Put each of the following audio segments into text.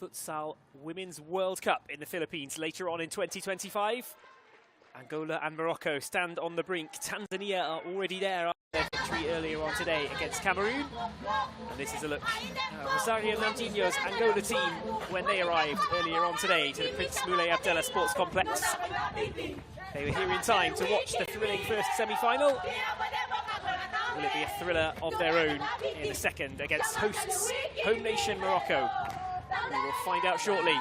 Futsal Women's World Cup in the Philippines later on in 2025. Angola and Morocco stand on the brink. Tanzania are already there after their victory earlier on today against Cameroon. And this is a look at Rosario Nandinho's Angola team when they arrived earlier on today to the Prince Moulay Abdallah Sports Complex. They were here in time to watch the thrilling first semi-final. Will it be a thriller of their own in the second against hosts, home nation Morocco? We will find out shortly.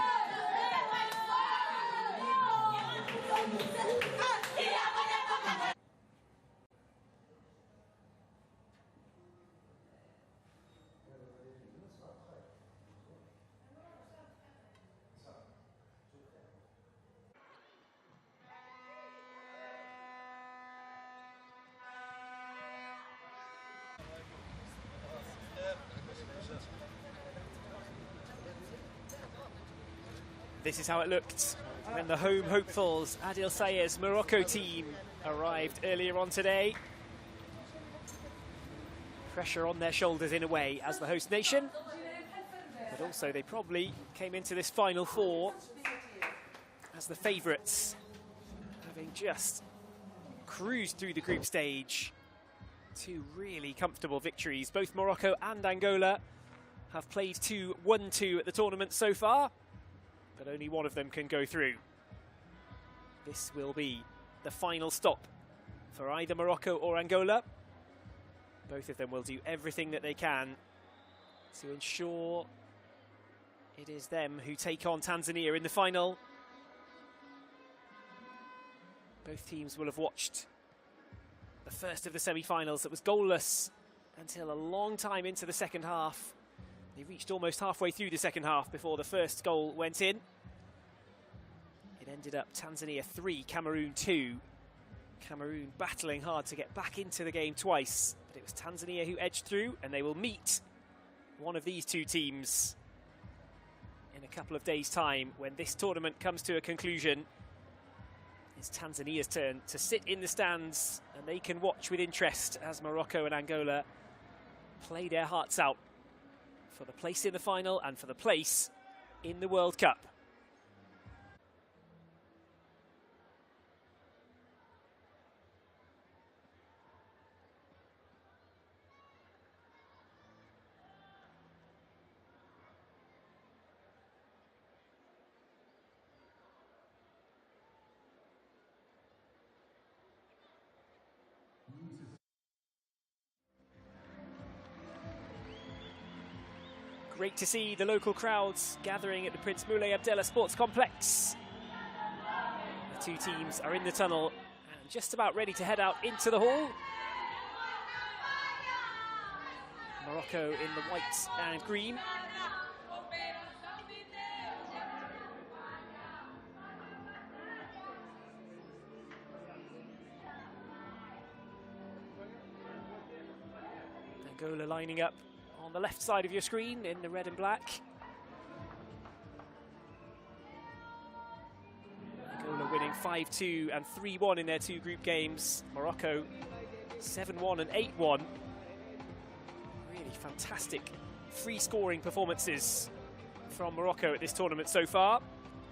This is how it looked when the home hopefuls Adil Sayer's Morocco team arrived earlier on today. Pressure on their shoulders in a way as the host nation, but also they probably came into this Final Four as the favourites, having just cruised through the group stage. Two really comfortable victories. Both Morocco and Angola have played 2-1-2 at the tournament so far, but only one of them can go through. This will be the final stop for either Morocco or Angola. Both of them will do everything that they can to ensure it is them who take on Tanzania in the final. Both teams will have watched the first of the semi-finals that was goalless until a long time into the second half. They reached almost halfway through the second half before the first goal went in. It ended up Tanzania 3, Cameroon 2. Cameroon battling hard to get back into the game twice, but it was Tanzania who edged through, and they will meet one of these two teams in a couple of days' time when this tournament comes to a conclusion. It's Tanzania's turn to sit in the stands, and they can watch with interest as Morocco and Angola play their hearts out for the place in the final and for the place in the World Cup. Great to see the local crowds gathering at the Prince Moulay Abdallah Sports Complex. The two teams are in the tunnel and just about ready to head out into the hall. Morocco in the white and green. Angola lining up on the left side of your screen in the red and black. Angola winning 5-2 and 3-1 in their two group games. Morocco 7-1 and 8-1. Really fantastic free scoring performances from Morocco at this tournament so far.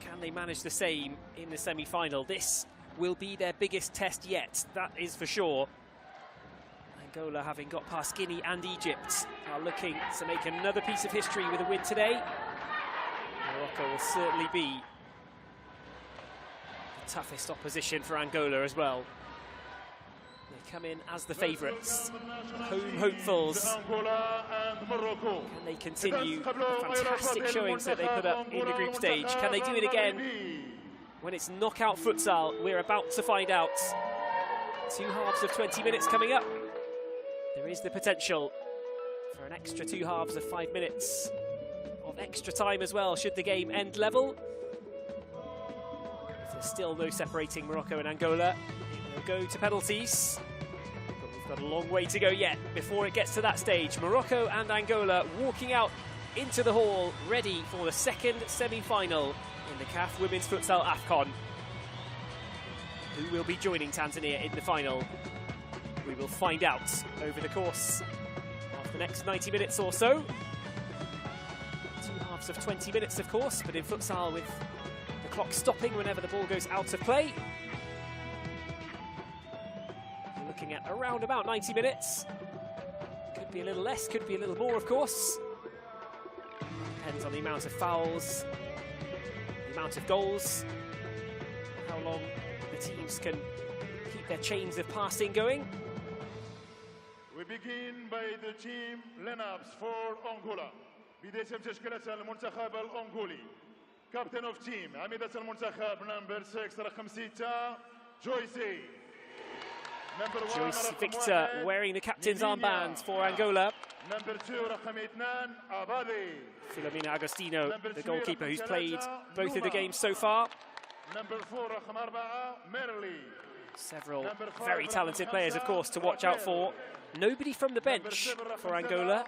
Can they manage the same in the semi-final? This will be their biggest test yet, that is for sure. Angola, having got past Guinea and Egypt, are looking to make another piece of history with a win today. Morocco will certainly be the toughest opposition for Angola as well. They come in as the favourites, home hopefuls. Can they continue the fantastic showings that they put up in the group stage? Can they do it again when it's knockout futsal? We're about to find out. 2 halves of 20 minutes coming up. There is the potential for an extra 2 halves of 5 minutes of extra time as well, should the game end level. If there's still no separating Morocco and Angola, it will go to penalties. But we've got a long way to go yet before it gets to that stage. Morocco and Angola walking out into the hall, ready for the second semi-final in the CAF Women's Futsal AFCON. Who will be joining Tanzania in the final? We will find out over the course of the next 90 minutes or so. 2 halves max of 20 minutes, of course, but in futsal with the clock stopping whenever the ball goes out of play, you're looking at around about 90 minutes. Could be a little less, could be a little more, of course. Depends on the amount of fouls, the amount of goals, how long the teams can keep their chains of passing going. We begin by the team lineups for Angola. بداية تشكيلة المنتخب الأنغولي. Captain of team عميدة المنتخب number 6 رقم 6 جويسي. Joyce Victor wearing the captain's armband for Angola. Number 2 رقم 2 أبادي. Filomena Agostino, the goalkeeper who's played both of the games so far. Number 4 رقم 4 ميرلي. Several very talented players, of course, to watch out for. Nobody from the bench for Angola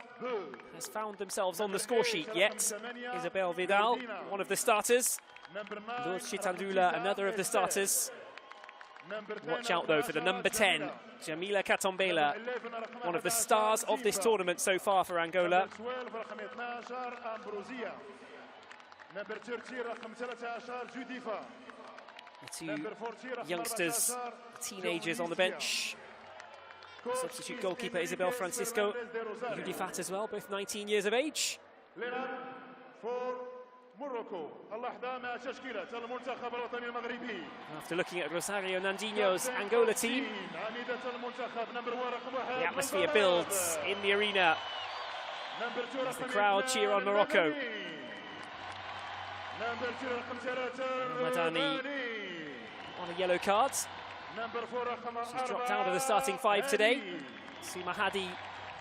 has found themselves on the score sheet yet. Isabel Vidal, one of the starters. Lourdes Chitandula, another of the starters. Watch out, though, for the number 10, Jamila Katombela, one of the stars of this tournament so far for Angola. The two youngsters, teenagers on the bench. Substitute goalkeeper Isabel Francisco, Udifat as well, both 19 years of age. For Morocco. After looking at Rosario Nandinho's Angola team, the atmosphere builds in the arena as the crowd cheer on Morocco. Ramadani on a yellow card. She's dropped out of the starting 5 today. Suma Hadi,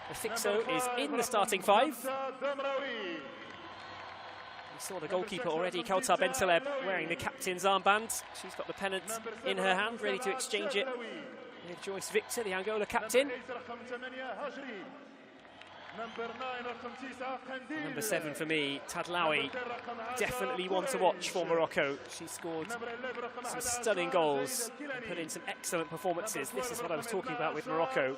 the fixo, is in the starting 5. We saw the goalkeeper already, Kautar Bentaleb, wearing the captain's armband. She's got the pennant in her hand, ready to exchange it with Joyce Victor, the Angola captain. Number 7 for me, Tadlaoui, definitely one to watch for Morocco. She scored some stunning goals and put in some excellent performances. This is what I was talking about with Morocco.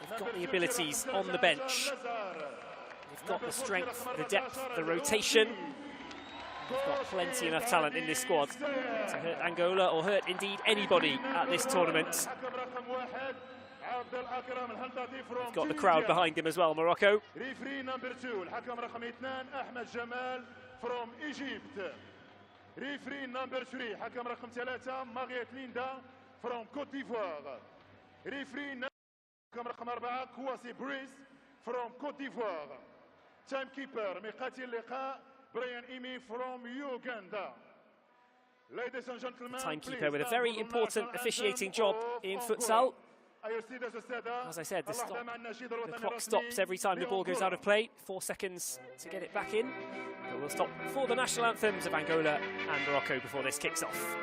They've got the abilities on the bench. They've got the strength, the depth, the rotation. They've got plenty enough talent in this squad to hurt Angola or hurt indeed anybody at this tournament. They've got the crowd behind him as well, Morocco. Referee number 2 الحكم رقم 2 أحمد جمال from Egypt. Referee number 3 حكم رقم 3 ماريت ليندا from Côte d'Ivoire. Referee حكم رقم 4 كواسي بريس from Côte d'Ivoire. Timekeeper ميقاتي اللقاء بريان إيمي from Uganda. Ladies and gentlemen, timekeeper with a very important officiating job in futsal. As I said, the clock stops every time the ball goes out of play. 4 seconds to get it back in. But we'll stop for the national anthems of Angola and Morocco before this kicks off.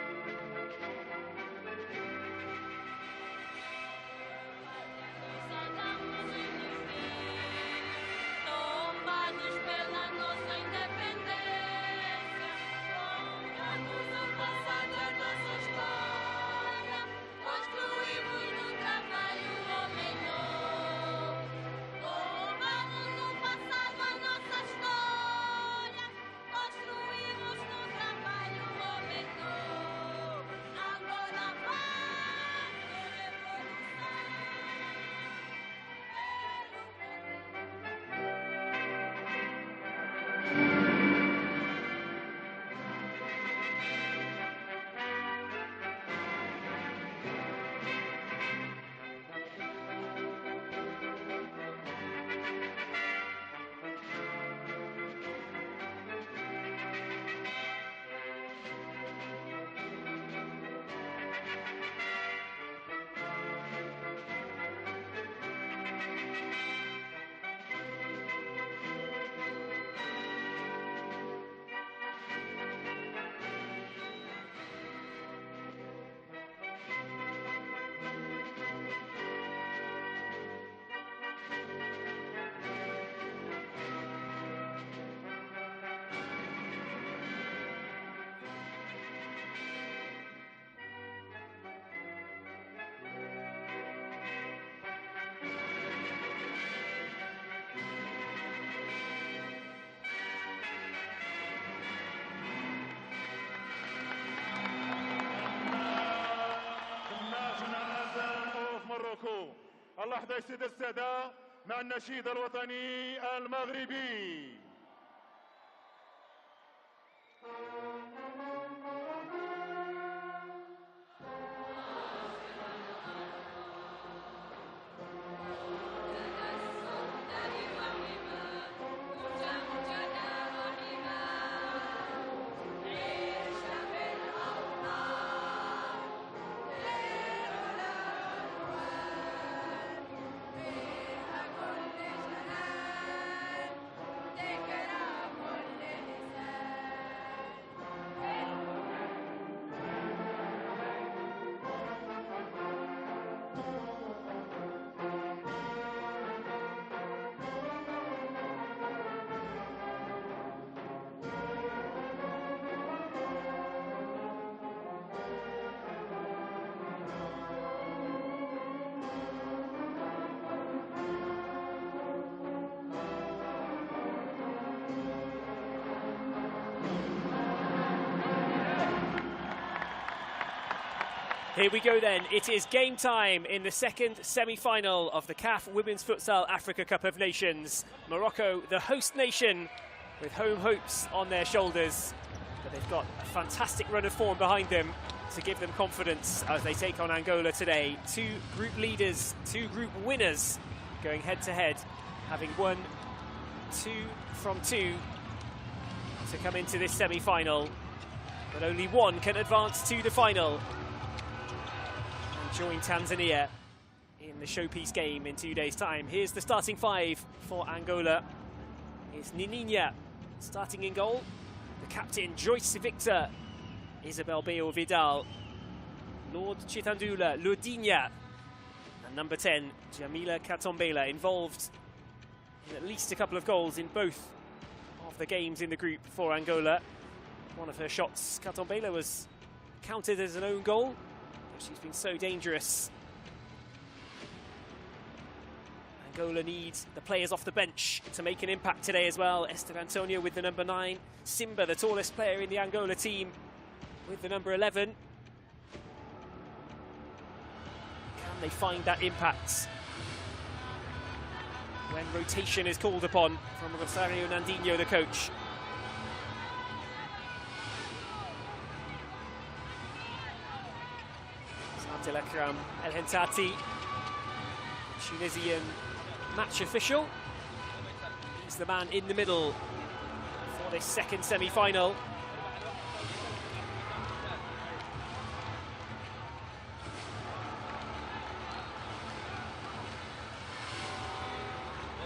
اللحظة السادة السادة مع النشيد الوطني المغربي. Here we go then. It is game time in the second semi-final of the CAF Women's Futsal Africa Cup of Nations. Morocco, the host nation, with home hopes on their shoulders. But they've got a fantastic run of form behind them to give them confidence as they take on Angola today. Two group leaders, two group winners going head-to-head, having won 2 from 2 to come into this semi-final. But only one can advance to the final. Join Tanzania in the showpiece game in 2 days' time. Here's the starting 5 for Angola. It's Nininha starting in goal. The captain, Joyce Victor, Isabel Beo Vidal, Lord Chitandula, Ludinha, and number 10, Jamila Katombela, involved in at least a couple of goals in both of the games in the group for Angola. One of her shots, Katombela, was counted as an own goal. She's been so dangerous. Angola needs the players off the bench to make an impact today as well. Esther Antonio with the number 9. Simba, the tallest player in the Angola team, with the number 11. Can they find that impact when rotation is called upon from Rosario Nandinho, the coach? Abdel Akram El Hentati, Tunisian match official. He's the man in the middle for this second semi-final.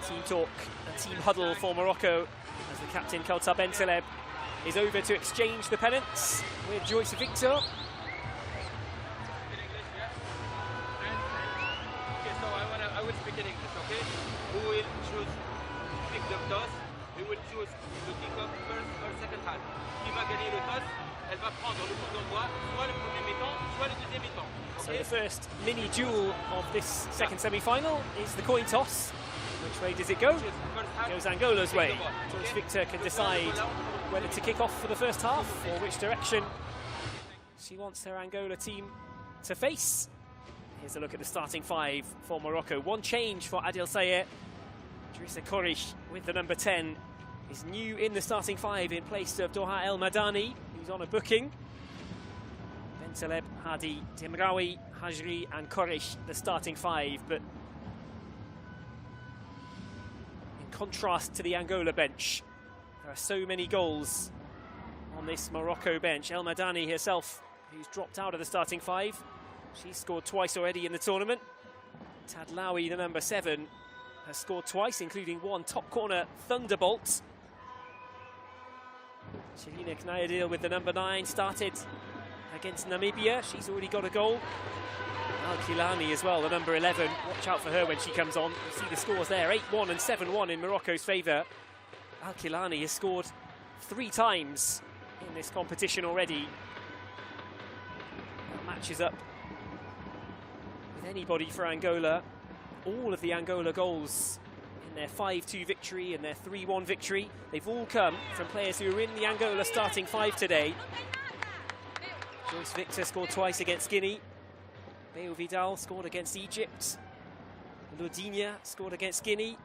Team talk and team huddle for Morocco as the captain Kautar Bentaleb is over to exchange the pennants with Joyce Victor. Who will choose pick the toss? We will choose the kickoff first or second half. Qui va gagner le toss? Elle va prendre le coup d'envoi, soit le premier mi-temps, soit le deuxième mi-temps. So the first mini duel of this second semi-final is the coin toss. Which way does it go? It goes Angola's way. Joyce Victor can decide whether to kick off for the first half or which direction she wants her Angola team to face. Here's a look at the starting 5 for Morocco. One change for Adil Sayer. Drissa Korish with the number 10 is new in the starting 5 in place of Doha El Madani, who's on a booking. Bentaleb, Hadi, Timrawi, Hajri and Korish, the starting 5. But in contrast to the Angola bench, there are so many goals on this Morocco bench. El Madani herself, who's dropped out of the starting 5. She's scored twice already in the tournament. Tadlawi, the number 7, has scored twice, including one top corner thunderbolt. Shelina Knayadil with the number 9 started against Namibia. She's already got a goal. Al-Kilani as well, the number 11. Watch out for her when she comes on. You see the scores there, 8-1 and 7-1 in Morocco's favour. Al-Kilani has scored 3 times in this competition already. That matches up with anybody for Angola. All of the Angola goals in their 5-2 victory and their 3-1 victory, they've all come from players who are in the Angola starting 5 today. Joyce Victor scored twice against Guinea. Beo Vidal scored against Egypt. Lodinia scored against Guinea.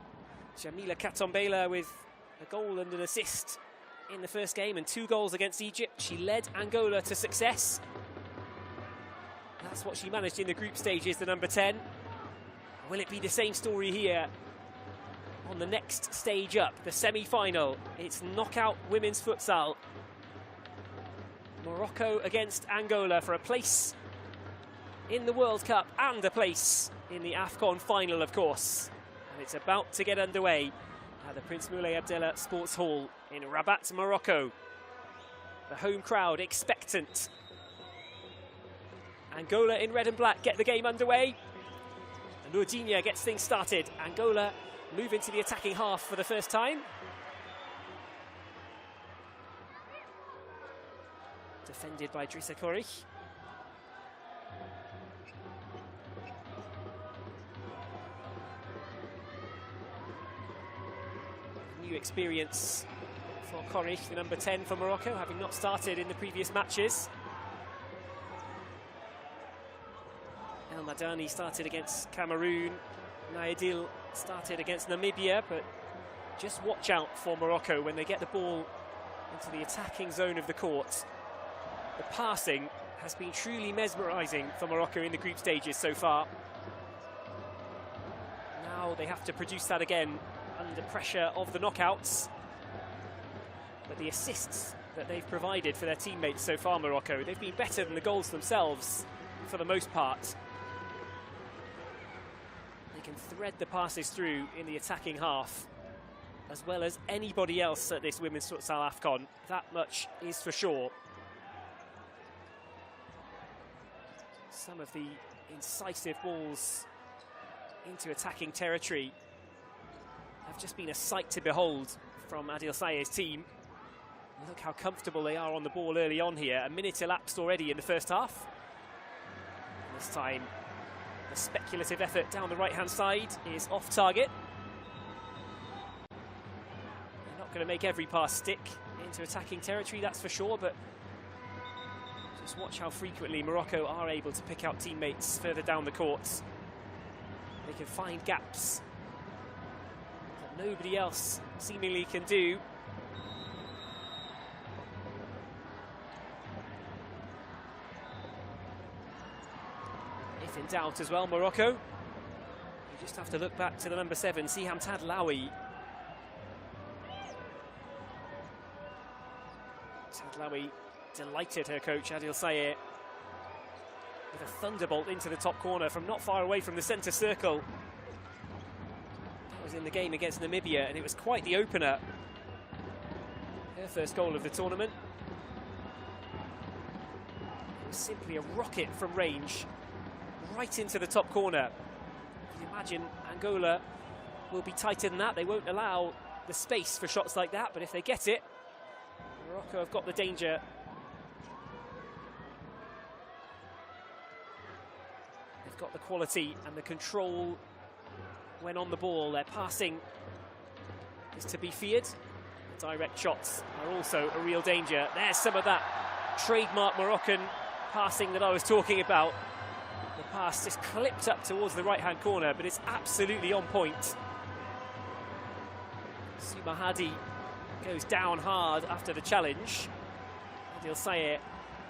Jamila Katombela with a goal and an assist in the first game and 2 goals against Egypt. She led Angola to success. That's what she managed in the group stages, the number 10. Will it be the same story here on the next stage up, the semi-final? It's knockout women's futsal. Morocco against Angola for a place in the World Cup and a place in the AFCON final, of course. And it's about to get underway at the Prince Moulay Abdallah Sports Hall in Rabat, Morocco. The home crowd expectant. Angola in red and black get the game underway. And Lodinia gets things started. Angola move into the attacking half for the first time. Defended by Drissa Korich. New experience for Korich, the number 10 for Morocco, having not started in the previous matches. El Madani started against Cameroon. Naidil started against Namibia, but just watch out for Morocco when they get the ball into the attacking zone of the court. The passing has been truly mesmerising for Morocco in the group stages so far. Now they have to produce that again under pressure of the knockouts. But the assists that they've provided for their teammates so far, Morocco, they've been better than the goals themselves for the most part. They can thread the passes through in the attacking half as well as anybody else at this Women's Futsal AFCON. That much is for sure. Some of the incisive balls into attacking territory have just been a sight to behold from Adil Sayeh's team. Look how comfortable they are on the ball early on here. A minute elapsed already in the first half. This time, the speculative effort down the right-hand side is off target. They're not going to make every pass stick into attacking territory, that's for sure, but just watch how frequently Morocco are able to pick out teammates further down the court. They can find gaps that nobody else seemingly can do. If in doubt as well, Morocco, you just have to look back to the number 7, Siham Tadlaoui. Tadlaoui delighted her coach Adil Sayeh with a thunderbolt into the top corner from not far away from the centre circle. That was in the game against Namibia, and it was quite the opener. Her first goal of the tournament. It was simply a rocket from range, right into the top corner. You can imagine Angola will be tighter than that. They won't allow the space for shots like that, but if they get it, Morocco have got the danger. They've got the quality and the control when on the ball. Their passing is to be feared. The direct shots are also a real danger. There's some of that trademark Moroccan passing that I was talking about. The pass just clipped up towards the right-hand corner, but it's absolutely on point. Soumahadi goes down hard after the challenge. Adil Sayeh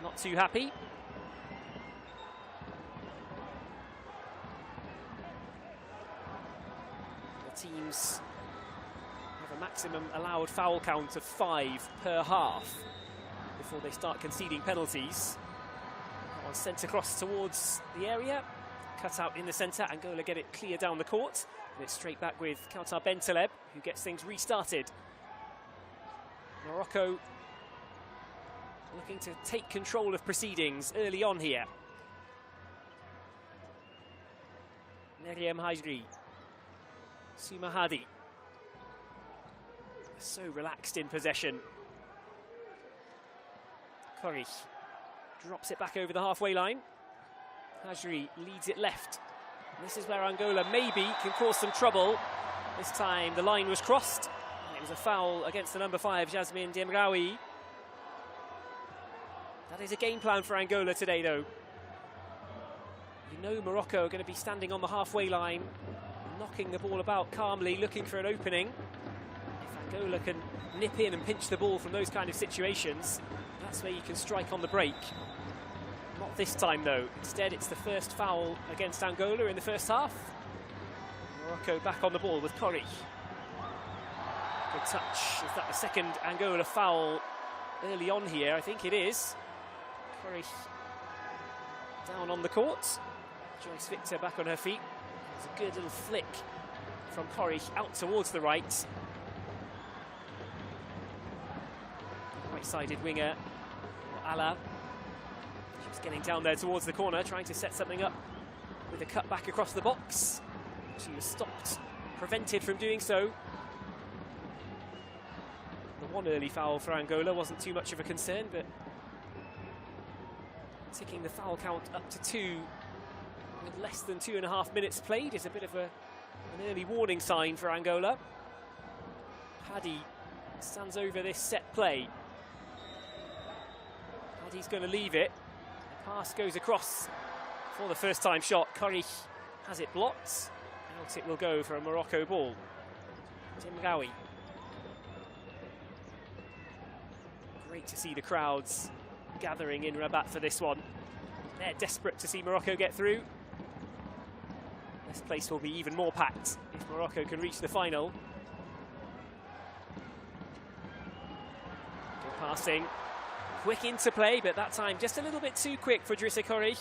not too happy. The teams have a maximum allowed foul count of 5 per half before they start conceding penalties. One sent across towards the area, cut out in the centre. Angola get it clear down the court, and it's straight back with Kautar Bentaleb, who gets things restarted. Morocco looking to take control of proceedings early on here. Meryem Hajri, Soumahadi, so relaxed in possession. Korich drops it back over the halfway line. Hajri leads it left. This is where Angola maybe can cause some trouble. This time the line was crossed. It was a foul against the number 5, Jasmine Demraoui. That is a game plan for Angola today, though. You know Morocco are going to be standing on the halfway line, knocking the ball about calmly, looking for an opening. If Angola can nip in and pinch the ball from those kind of situations, that's where you can strike on the break. Not this time though. Instead, it's the first foul against Angola in the first half. Morocco back on the ball with Corey. Good touch. Is that the second Angola foul early on here? I think it is. Corey down on the court. Joyce Victor back on her feet. It's a good little flick from Corey out towards the right. Right-sided winger, Ala. She's getting down there towards the corner, trying to set something up with a cut back across the box. She was stopped, prevented from doing so. The one early foul for Angola wasn't too much of a concern, but ticking the foul count up to 2 with less than 2.5 minutes played is a bit of an early warning sign for Angola. Paddy stands over this set play. Paddy's going to leave it. The pass goes across for the first time shot. Curry has it blocked. Out it will go for a Morocco ball. Timgawi. Great to see the crowds gathering in Rabat for this one. They're desperate to see Morocco get through. This place will be even more packed if Morocco can reach the final. Good passing. Quick interplay, but that time just a little bit too quick for Drissa Corey.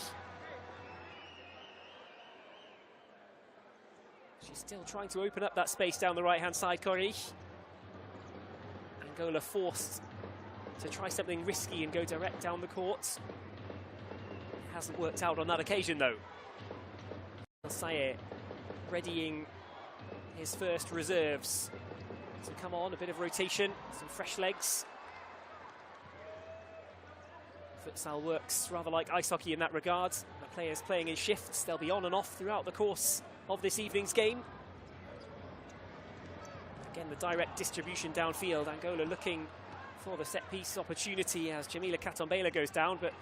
She's still trying to open up that space down the right-hand side, Corey. Angola forced to try something risky and go direct down the court. It hasn't worked out on that occasion, though. Saye readying his first reserves to come on. A bit of rotation, some fresh legs. Futsal works rather like ice hockey in that regard. The players playing in shifts, they'll be on and off throughout the course of this evening's game. Again, the direct distribution downfield. Angola looking for the set-piece opportunity as Jamila Katombela goes down, but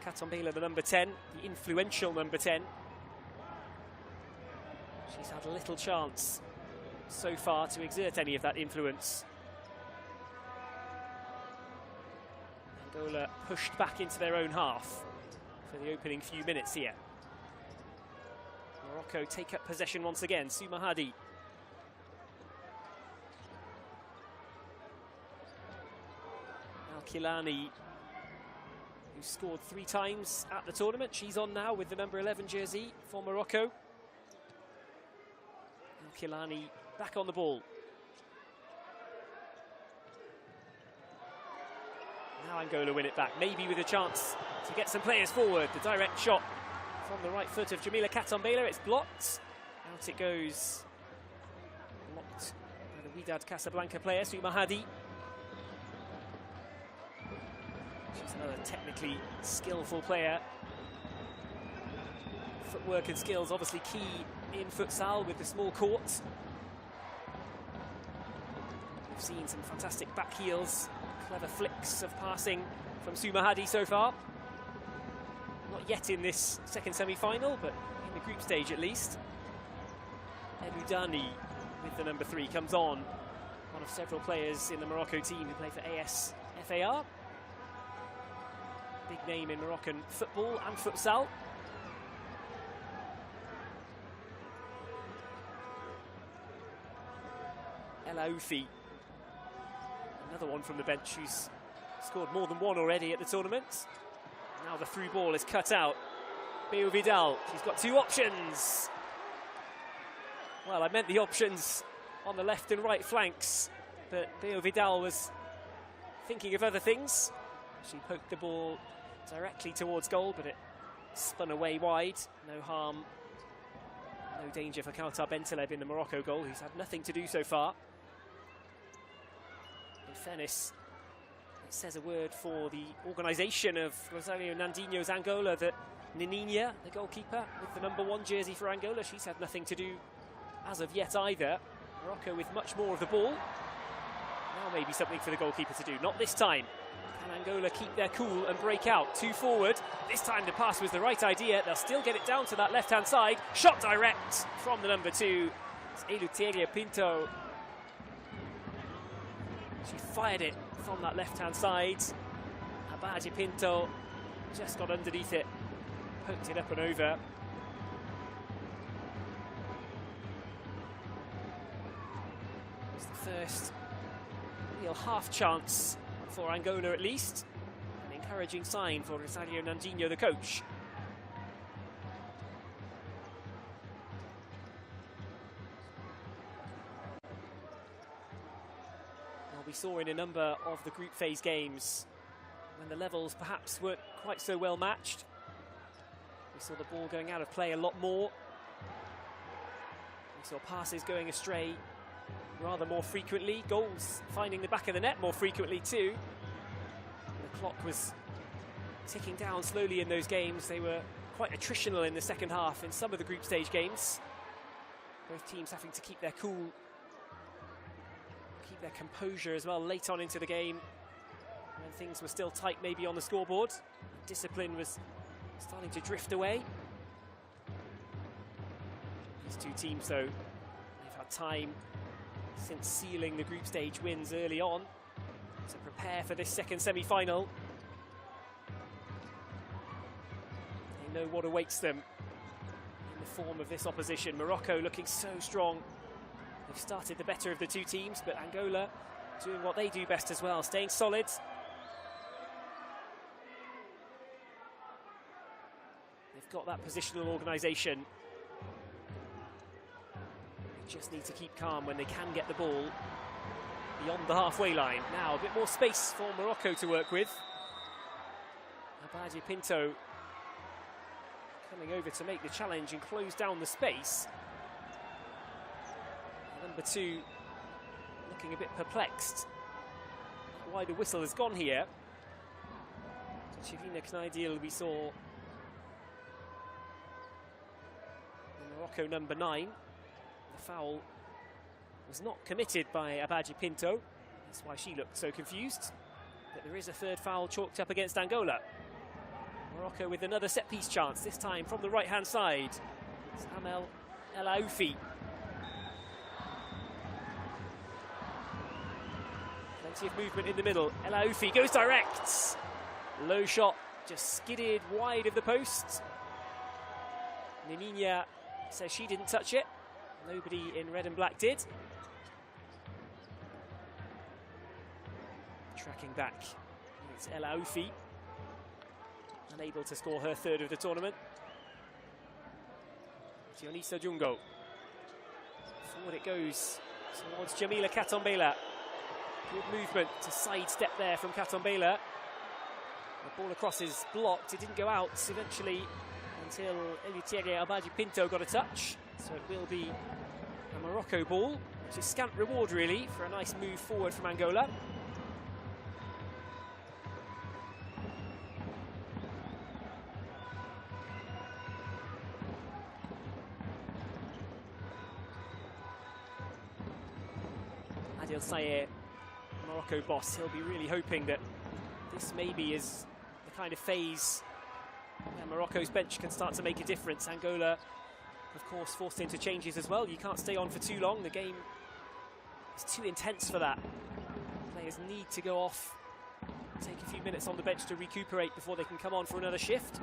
Katombela, the number 10, the influential number 10. She's had little chance so far to exert any of that influence. Angola pushed back into their own half for the opening few minutes here. Morocco take up possession once again. Soumahadi. Al-Kilani, who scored 3 times at the tournament. She's on now with the number 11 jersey for Morocco. Al-Kilani back on the ball. Now Angola win it back, maybe with a chance to get some players forward. The direct shot from the right foot of Jamila Katombela, it's blocked. Out it goes. Blocked by the Wydad Casablanca player, Soumahadi. She's another technically skillful player. Footwork and skills obviously key in futsal with the small court. We've seen some fantastic back heels, clever flicks of passing from Soumahadi so far. Not yet in this second semi-final, but in the group stage at least. Eloudani with the number 3 comes on. One of several players in the Morocco team who play for AS FAR. Big name in Moroccan football and futsal. El Aoufi, another one from the bench who's scored more than 1 already at the tournament. Now the through ball is cut out. Beo Vidal, she's got 2 options. Well, I meant the options on the left and right flanks, but Beo Vidal was thinking of other things. She poked the ball directly towards goal, but it spun away wide. No harm, no danger for Kautar Bentaleb in the Morocco goal, who's had nothing to do so far. In fairness, it says a word for the organisation of Rosario Nandinho's Angola that Nininha, the goalkeeper, with the number 1 jersey for Angola, she's had nothing to do as of yet either. Morocco with much more of the ball. Now maybe something for the goalkeeper to do. Not this time. Can Angola keep their cool and break out? 2 forward. This time the pass was the right idea. They'll still get it down to that left-hand side. Shot direct from the number 2. It's Eleuteria Pinto. She fired it from that left-hand side. Abaji Pinto just got underneath it, poked it up and over. It's the first real half chance for Angola at least. An encouraging sign for Rosario Nandinho, the coach. Well, we saw in a number of the group phase games when the levels perhaps weren't quite so well matched. We saw the ball going out of play a lot more. We saw passes going astray rather more frequently, goals finding the back of the net more frequently too. The clock was ticking down slowly in those games. They were quite attritional in the second half in some of the group stage games. Both teams having to keep their cool, keep their composure as well late on into the game, when things were still tight maybe on the scoreboard. Discipline was starting to drift away. These two teams though, they've had time since sealing the group stage wins early on to prepare for this second semi-final. They know what awaits them in the form of this opposition. Morocco looking so strong. They've started the better of the two teams, but Angola doing what they do best as well, staying solid. They've got that positional organisation. Just need to keep calm when they can get the ball beyond the halfway line. Now a bit more space for Morocco to work with. Abaji Pinto coming over to make the challenge and close down the space. Number 2 looking a bit perplexed why the whistle has gone here. Chivina Knaidil, we saw the Morocco number 9. The foul was not committed by Abaji Pinto. That's why she looked so confused. But there is a third foul chalked up against Angola. Morocco with another set-piece chance, this time from the right-hand side. It's Amel El Aoufi. Plenty of movement in the middle. El Aoufi goes direct. Low shot, just skidded wide of the post. Nininia says she didn't touch it. Nobody in red and black did. Tracking back, it's El Aoufi, unable to score her third of the tournament. Tionisa Jungo. Forward it goes towards Jamila Katombela. Good movement to sidestep there from Katombela. The ball across is blocked. It didn't go out eventually until Eleuteria Abaji Pinto got a touch. So it will be a Morocco ball, which is scant reward really for a nice move forward from Angola. Adil Sayer, Morocco boss, he'll be really hoping that this maybe is the kind of phase where Morocco's bench can start to make a difference. Angola, of course, forced into changes as well. You can't stay on for too long. The game is too intense for that. Players need to go off, take a few minutes on the bench to recuperate before they can come on for another shift.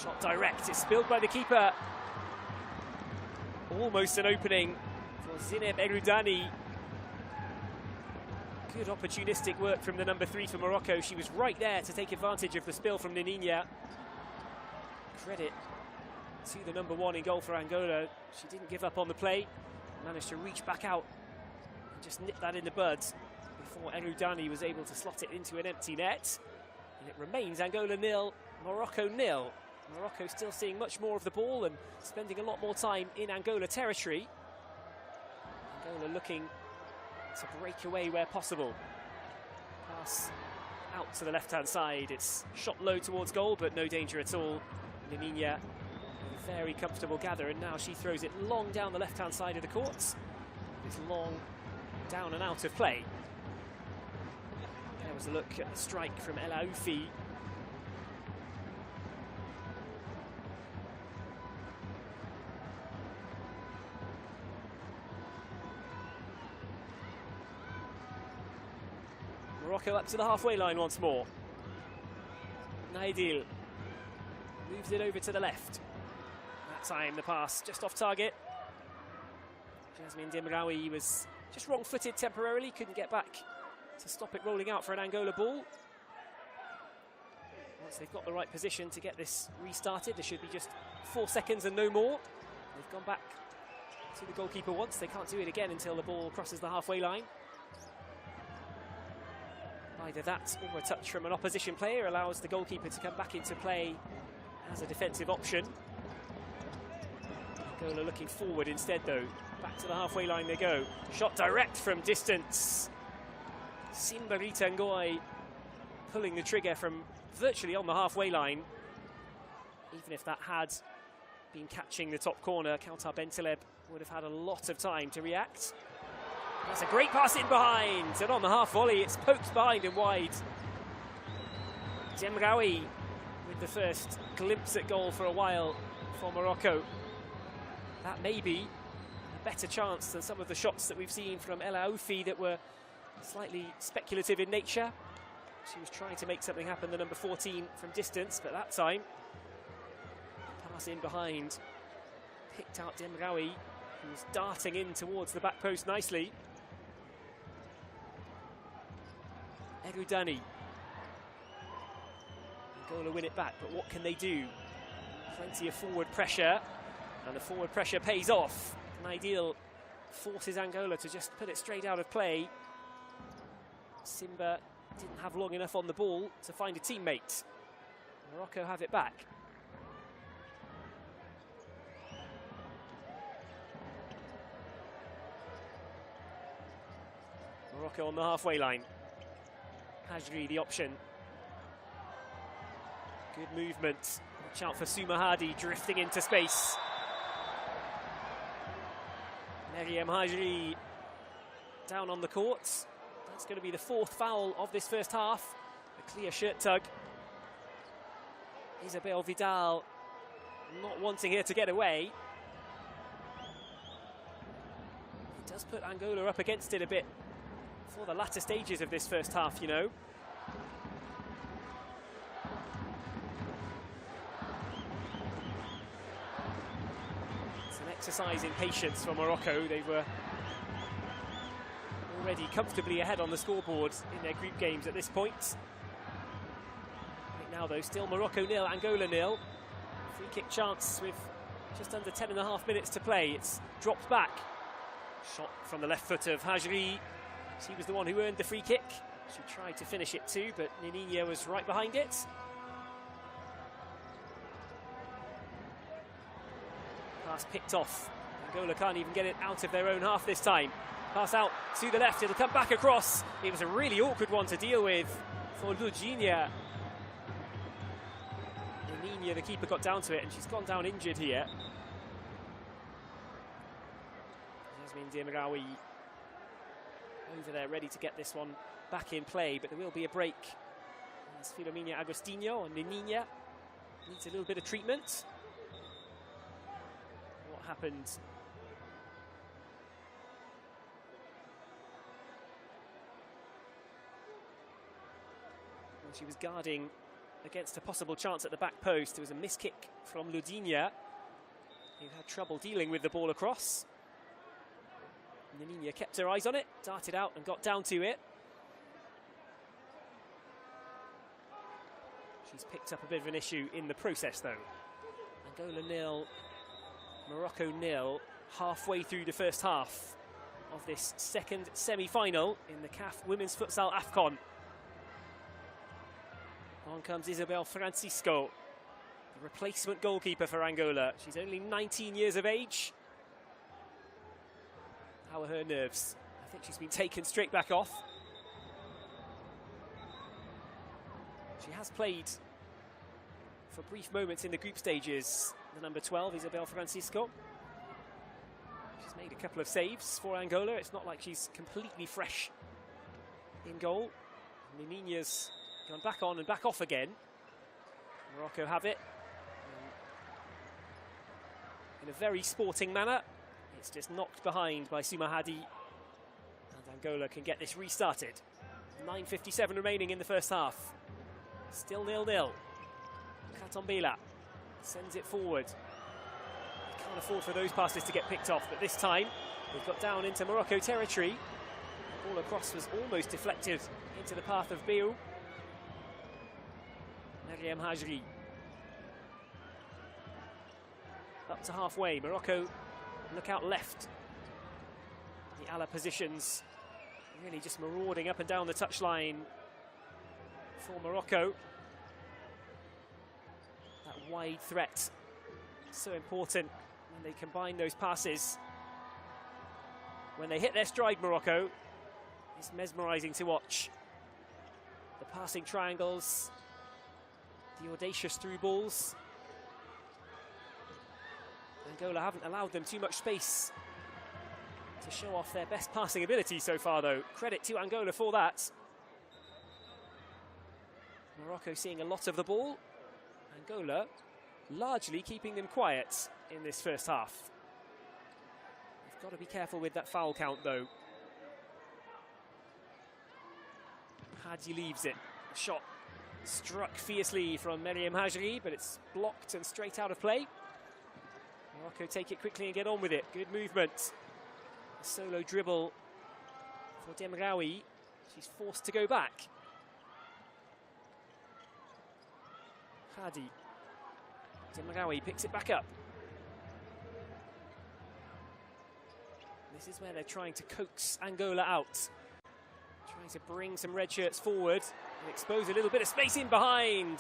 Shot direct, it's spilled by the keeper. Almost an opening for Zineb Erudani. Good opportunistic work from the number 3 for Morocco. She was right there to take advantage of the spill from Nininia. Credit to the number 1 in goal for Angola. She didn't give up on the play, managed to reach back out and just nip that in the bud before Erudani was able to slot it into an empty net. And it remains Angola 0, Morocco 0. Morocco still seeing much more of the ball and spending a lot more time in Angola territory. Angola looking to break away where possible. Pass out to the left-hand side. It's shot low towards goal, but no danger at all. Nininia with a very comfortable gather, and now she throws it long down the left-hand side of the court. It's long down and out of play. There was a look at the strike from El Aoufi. Morocco up to the halfway line once more. Naidil moves it over to the left. That time the pass just off target. Jasmine Demraoui was just wrong-footed temporarily, couldn't get back to stop it rolling out for an Angola ball. Once they've got the right position to get this restarted, there should be just 4 seconds and no more. They've gone back to the goalkeeper once. They can't do it again until the ball crosses the halfway line. Either that or a touch from an opposition player allows the goalkeeper to come back into play as a defensive option. Angola looking forward instead though. Back to the halfway line they go. Shot direct from distance. Simbarita Ngoy pulling the trigger from virtually on the halfway line. Even if that had been catching the top corner, Kautar Bentaleb would have had a lot of time to react. That's a great pass in behind, and on the half volley it's poked behind and wide. Demraoui with the first glimpse at goal for a while for Morocco. That may be a better chance than some of the shots that we've seen from El Aoufi that were slightly speculative in nature. She was trying to make something happen, the number 14, from distance, but that time, pass in behind, picked out Demraoui, who was darting in towards the back post nicely. Erudani. Angola win it back, but what can they do? Plenty of forward pressure, and the forward pressure pays off. Naidil forces Angola to just put it straight out of play. Simba didn't have long enough on the ball to find a teammate. Morocco have it back. Morocco on the halfway line. Hajri the option. Good movement. Watch out for Soumahadi drifting into space. Meriem Hajri down on the court. That's going to be the 4th foul of this first half. A clear shirt tug. Isabel Vidal not wanting here to get away. It does put Angola up against it a bit for the latter stages of this first half, you know. It's an exercise in patience for Morocco. They were already comfortably ahead on the scoreboard in their group games at this point. Right now though, still Morocco 0, Angola 0. Free kick chance with just under 10.5 minutes to play. It's dropped back. Shot from the left foot of Hajri. She was the one who earned the free kick. She tried to finish it too, but Nininha was right behind it. Pass picked off. Angola can't even get it out of their own half this time. Pass out to the left, it'll come back across. It was a really awkward one to deal with for Luginia. Nininha, the keeper, got down to it, and she's gone down injured here. Jasmine Demraoui over there, ready to get this one back in play, but there will be a break. As Filomena Agostinho and Nininha needs a little bit of treatment. What happened? When she was guarding against a possible chance at the back post, there was a miss kick from Ludinia, who had trouble dealing with the ball across. Nininha kept her eyes on it, darted out and got down to it. She's picked up a bit of an issue in the process though. Angola 0, Morocco 0, halfway through the first half of this second semi-final in the CAF Women's Futsal AFCON. On comes Isabel Francisco, the replacement goalkeeper for Angola. She's only 19 years of age. How are her nerves? I think she's been taken straight back off. She has played for brief moments in the group stages. The number 12, Isabel Francisco. She's made a couple of saves for Angola. It's not like she's completely fresh in goal. Nininha's gone back on and back off again. Morocco have it. In a very sporting manner. It's just knocked behind by Soumahadi, and Angola can get this restarted. 9:57 remaining in the first half. Still 0-0. Katombela sends it forward. Can't afford for those passes to get picked off, but this time they've got down into Morocco territory. The ball across was almost deflected into the path of Beou. Mariam Hajri. Up to halfway, Morocco look out left. The Ala positions really just marauding up and down the touchline for Morocco. That wide threat, so important when they combine those passes. When they hit their stride, Morocco, it's mesmerising to watch. The passing triangles, the audacious through balls. Angola haven't allowed them too much space to show off their best passing ability so far, though. Credit to Angola for that. Morocco seeing a lot of the ball. Angola largely keeping them quiet in this first half. They've got to be careful with that foul count, though. Hadi leaves it. A shot struck fiercely from Mariam Hajri, but it's blocked and straight out of play. Morocco take it quickly and get on with it. Good movement. A solo dribble for Demraoui. She's forced to go back. Hadi. Demraoui picks it back up. This is where they're trying to coax Angola out. Trying to bring some red shirts forward and expose a little bit of space in behind.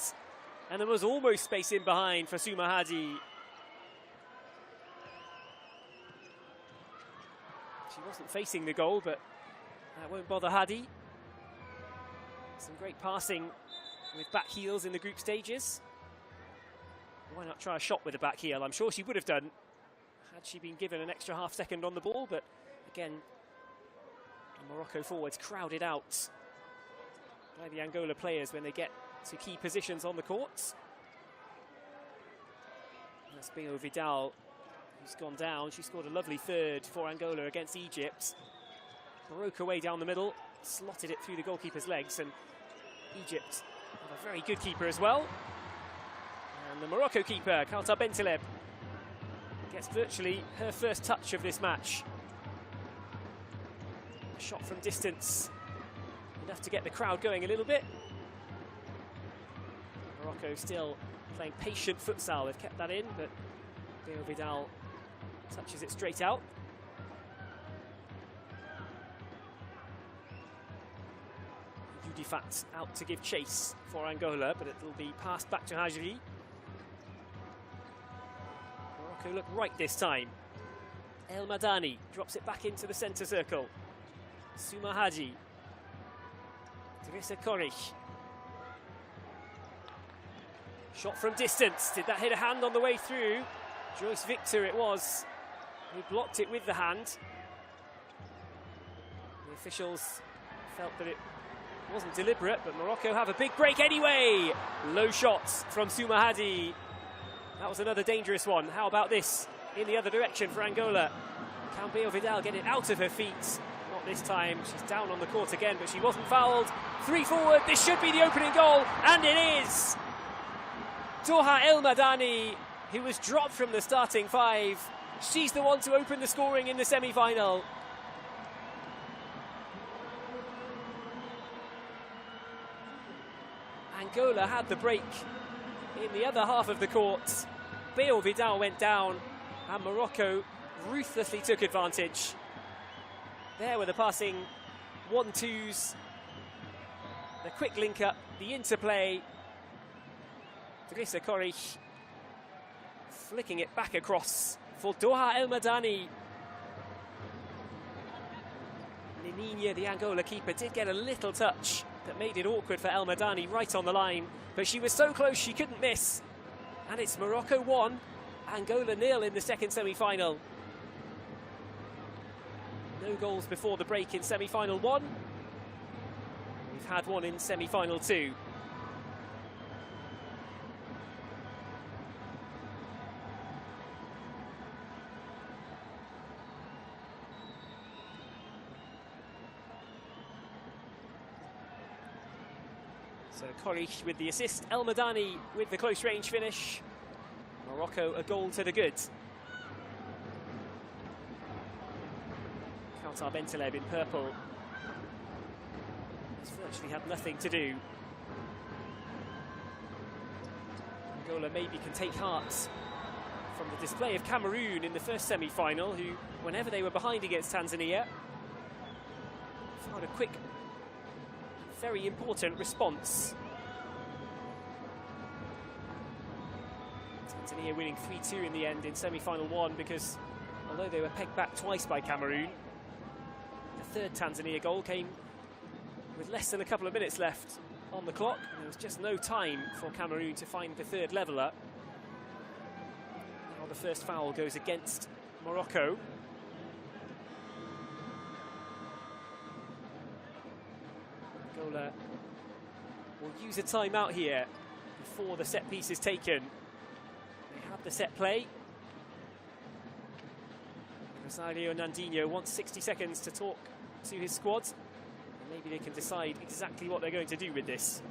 And there was almost space in behind for Souma Hadi. She wasn't facing the goal, but that won't bother Hadi. Some great passing with back heels in the group stages. Why not try a shot with a back heel? I'm sure she would have done had she been given an extra half second on the ball, but again, the Morocco forwards crowded out by the Angola players when they get to key positions on the courts. That's Beou Vidal, who's gone down. She scored a lovely third for Angola against Egypt. Broke away down the middle, slotted it through the goalkeeper's legs, and Egypt have a very good keeper as well. And the Morocco keeper, Kouta Bentaleb, gets virtually her first touch of this match. A shot from distance, enough to get the crowd going a little bit. Morocco still playing patient futsal. They've kept that in, but Beou Vidal touches it straight out. Udifat out to give chase for Angola, but it'll be passed back to Hajri. Morocco look right this time. El Madani drops it back into the centre circle. Souma Hadi. Teresa Korich. Shot from distance. Did that hit a hand on the way through? Joyce Victor it was, who blocked it with the hand. The officials felt that it wasn't deliberate, but Morocco have a big break anyway. Low shots from Souma Hadi. That was another dangerous one. How about this in the other direction for Angola? Can Beou Vidal get it out of her feet? Not this time. She's down on the court again, but she wasn't fouled. 3 forward. This should be the opening goal, and it is. Doha El Madani, who was dropped from the starting 5. She's the one to open the scoring in the semi-final. Angola had the break in the other half of the court. Beou Vidal went down, and Morocco ruthlessly took advantage. There were the passing 1-2s, the quick link up, the interplay. Teresa Korich flicking it back across for Doha El Madani. Nininia, the Angola keeper, did get a little touch that made it awkward for El Madani right on the line, but she was so close she couldn't miss. And it's Morocco 1, Angola 0 in the second semi-final. No goals before the break in semi-final 1. We've had one in semi-final 2. So Koric with the assist, El Madani with the close range finish. Morocco a goal to the good. Kautar Bentaleb in purple has virtually had nothing to do. Angola maybe can take heart from the display of Cameroon in the first semi-final, who, whenever they were behind against Tanzania, found a quick, very important response. Tanzania winning 3-2 in the end in semi-final 1, because although they were pegged back twice by Cameroon, the third Tanzania goal came with less than a couple of minutes left on the clock. There was just no time for Cameroon to find the third leveller. Now the first foul goes against Morocco. Angola will use a timeout here before the set piece is taken. They have the set play. Rosario Nandinho wants 60 seconds to talk to his squad. And maybe they can decide exactly what they're going to do with this.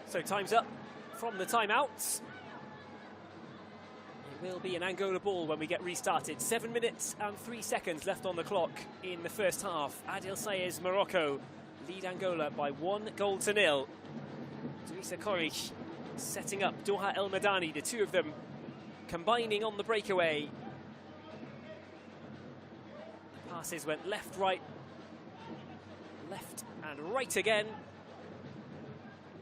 So time's up from the timeouts. It will be an Angola ball when we get restarted. 7 minutes and 3 seconds left on the clock in the first half. Adil Sayez, Morocco lead Angola by 1-0. Idrissa Koric setting up Doha El Madani, the two of them combining on the breakaway. Passes went left, right, left and right again.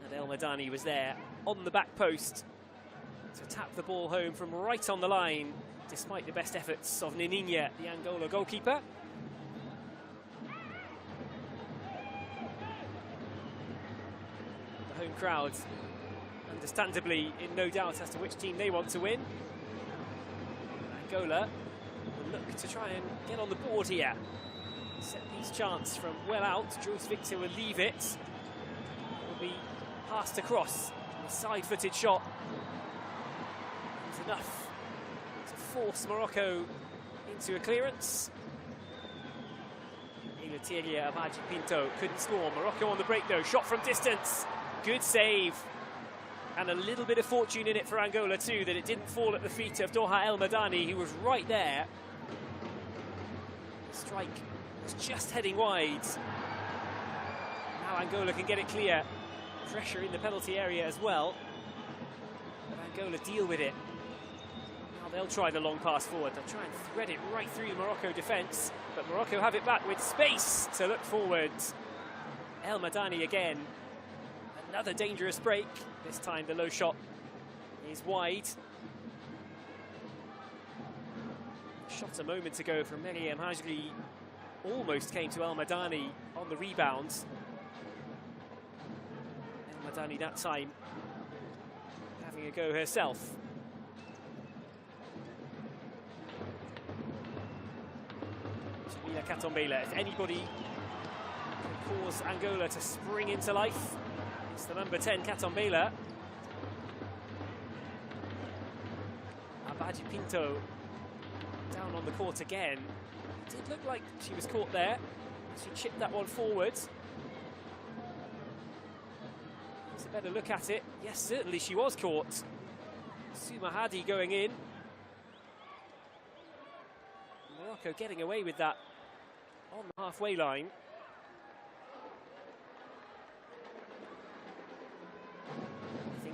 And El Madani was there on the back post to tap the ball home from right on the line, despite the best efforts of Nininha, the Angola goalkeeper. The home crowd, understandably, in no doubt as to which team they want to win. Angola will look to try and get on the board here. Set piece chance from well out. Joyce Victor will leave it. It will be passed across. A side-footed shot. It's enough to force Morocco into a clearance. Ilateria Abaji Pinto couldn't score. Morocco on the break though. Shot from distance. Good save. And a little bit of fortune in it for Angola too, that it didn't fall at the feet of Doha El Madani, who was right there. The strike was just heading wide. Now Angola can get it clear. Pressure in the penalty area as well. But Angola deal with it. Now they'll try the long pass forward. They'll try and thread it right through the Morocco defence. But Morocco have it back with space to look forward. El Madani again. Another dangerous break. This time the low shot is wide. Shot a moment ago from Meriem Hajri almost came to El Madani on the rebound. El Madani that time having a go herself. Jamila Katombela, if anybody can cause Angola to spring into life, it's the number 10, Katombela. Abaji Pinto down on the court again. It did look like she was caught there. She chipped that one forward. Let's a better look at it. Yes, certainly she was caught. Sumahadi going in. Morocco getting away with that on the halfway line.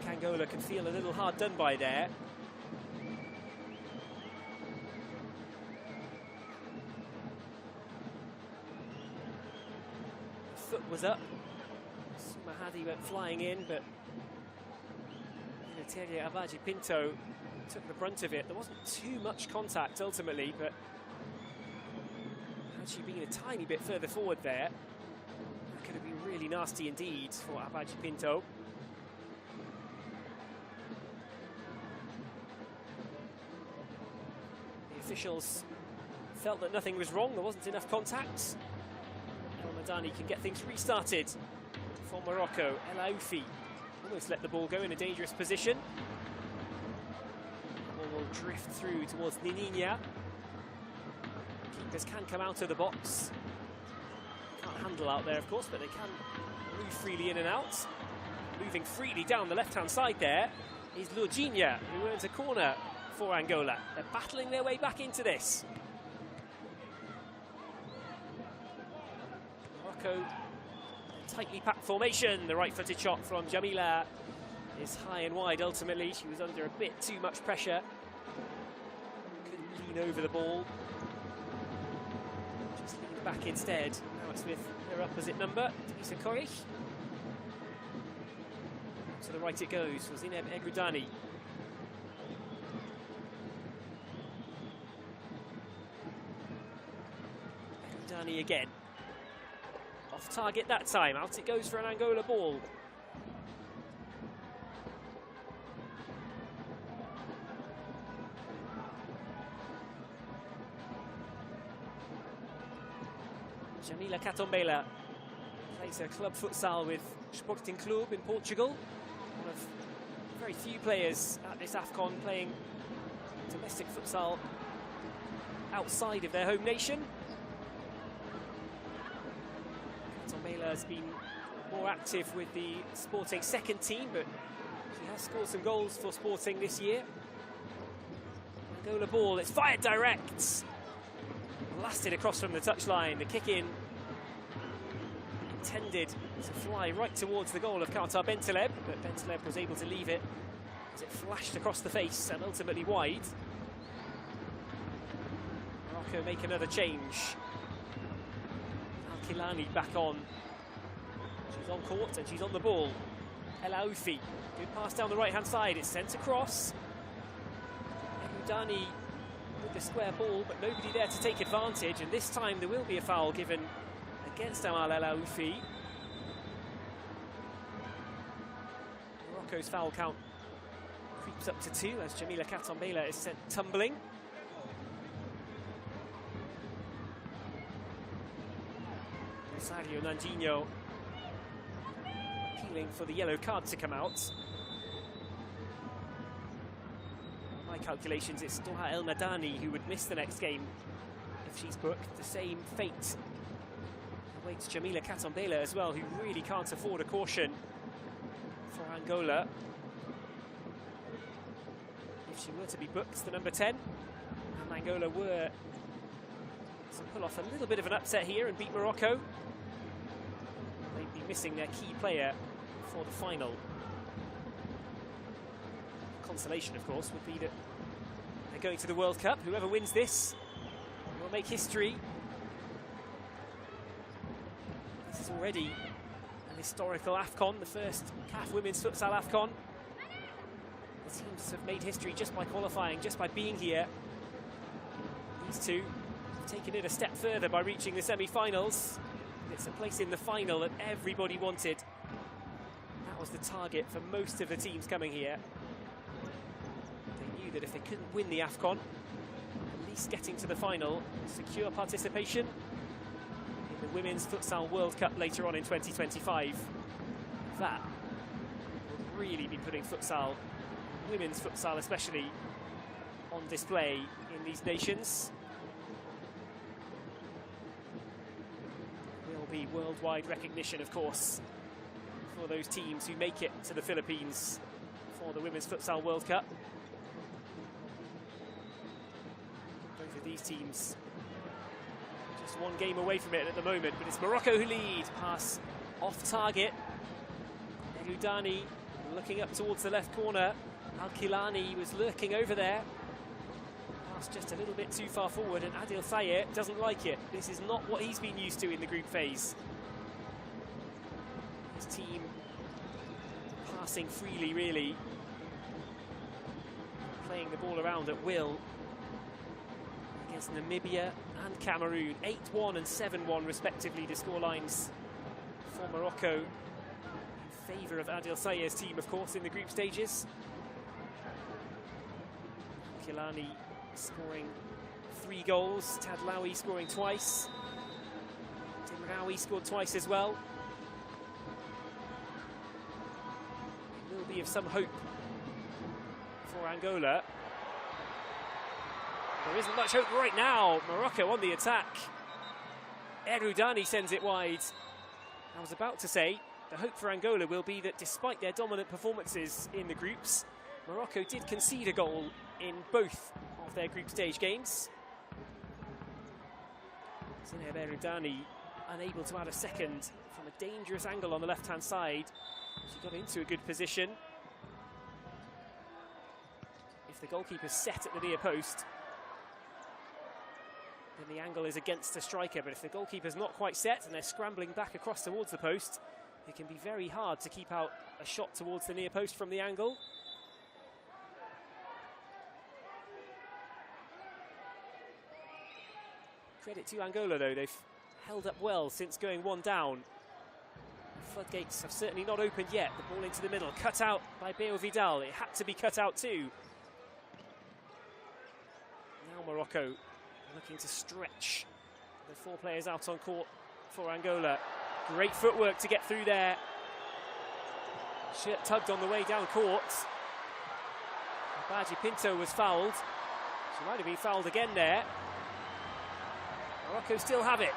Angola can feel a little hard done by there. The foot was up. Sumahadi went flying in, but Terje Abaji Pinto took the brunt of it. There wasn't too much contact ultimately, but had she been a tiny bit further forward there, that could have been really nasty indeed for Abaji Pinto. The officials felt that nothing was wrong, there wasn't enough contact. El Madani can get things restarted for Morocco. El Aoufi almost let the ball go in a dangerous position. The ball will drift through towards Nininya. Keepers can come out of the box. Can't handle out there, of course, but they can move freely in and out. Moving freely down the left-hand side there is Lorginha, who earns a corner for Angola. They're battling their way back into this. Morocco, tightly packed formation. The right-footed shot from Jamila is high and wide ultimately. She was under a bit too much pressure. Couldn't lean over the ball. Just leaned back instead. Now it's with her opposite number, Denisa Korich. To the right it goes for Zineb Egrudani. Egrudani again. Off target that time. Out it goes for an Angola ball. Jamila Catombela plays her club futsal with Sporting Club in Portugal. One of very few players at this AFCON playing domestic futsal outside of their home nation. Catombela has been more active with the Sporting second team, but she has scored some goals for Sporting this year. Angola ball, it's fired direct. Blasted across from the touchline. The kick in intended to fly right towards the goal of Qatar Bentaleb, but Bentaleb was able to leave it as it flashed across the face and ultimately wide. Morocco make another change. Al-Kilani back on. She's on court and she's on the ball. El Aoufi, good pass down the right-hand side. It's sent across. Egrudani with the square ball, but nobody there to take advantage, and this time there will be a foul given against Amal El Aoufi. Morocco's foul count creeps up to 2 as Jamila Catombela is sent tumbling. Rosario Nandinho appealing for the yellow card to come out. By my calculations, it's Doha El Madani who would miss the next game if she's booked. The same fate awaits Jamila Catombela as well, who really can't afford a caution for Angola. If she were to be booked, the number 10, and Angola were to pull off a little bit of an upset here and beat Morocco, they'd be missing their key player for the final. Consolation, of course, would be that they're going to the World Cup. Whoever wins this will make history. This is already an historical AFCON, the first CAF Women's Futsal AFCON. The teams have made history just by qualifying, just by being here. These two have taken it a step further by reaching the semi-finals. It's a place in the final that everybody wanted. That was the target for most of the teams coming here. They knew that if they couldn't win the AFCON, at least getting to the final, secure participation in the Women's Futsal World Cup later on in 2025. That would really be putting futsal, women's futsal especially, on display in these nations. There will be worldwide recognition, of course, for those teams who make it to the Philippines for the Women's Futsal World Cup. Both of these teams just one game away from it at the moment, but it's Morocco who lead. Pass off target. Egrudani looking up towards the left corner. Al-Kilani was lurking over there. Pass just a little bit too far forward, and Adil Faye doesn't like it. This is not what he's been used to in the group phase. His team passing freely, really, playing the ball around at will against Namibia and Cameroon. 8-1 and 7-1 respectively, the scorelines for Morocco, in favour of Adil Sayer's team, of course, in the group stages. Kilani scoring 3 goals, Tadlaoui scoring twice, Dimraoui scored twice as well. It will be of some hope for Angola. There isn't much hope right now. Morocco on the attack. Erudani sends it wide. I was about to say, the hope for Angola will be that despite their dominant performances in the groups, Morocco did concede a goal in both of their group stage games. Zineb Erudani unable to add a second from a dangerous angle on the left-hand side. She got into a good position. If the goalkeeper's set at the near post, then the angle is against the striker. But if the goalkeeper's not quite set and they're scrambling back across towards the post, it can be very hard to keep out a shot towards the near post from the angle. Credit to Angola, though. They've held up well since going 1 down. The floodgates have certainly not opened yet. The ball into the middle, cut out by Beo Vidal. It had to be cut out too. Now Morocco looking to stretch the 4 players out on court for Angola. Great footwork to get through there. Shirt tugged on the way down court. Abaji Pinto was fouled. She might have been fouled again there. Morocco still have it.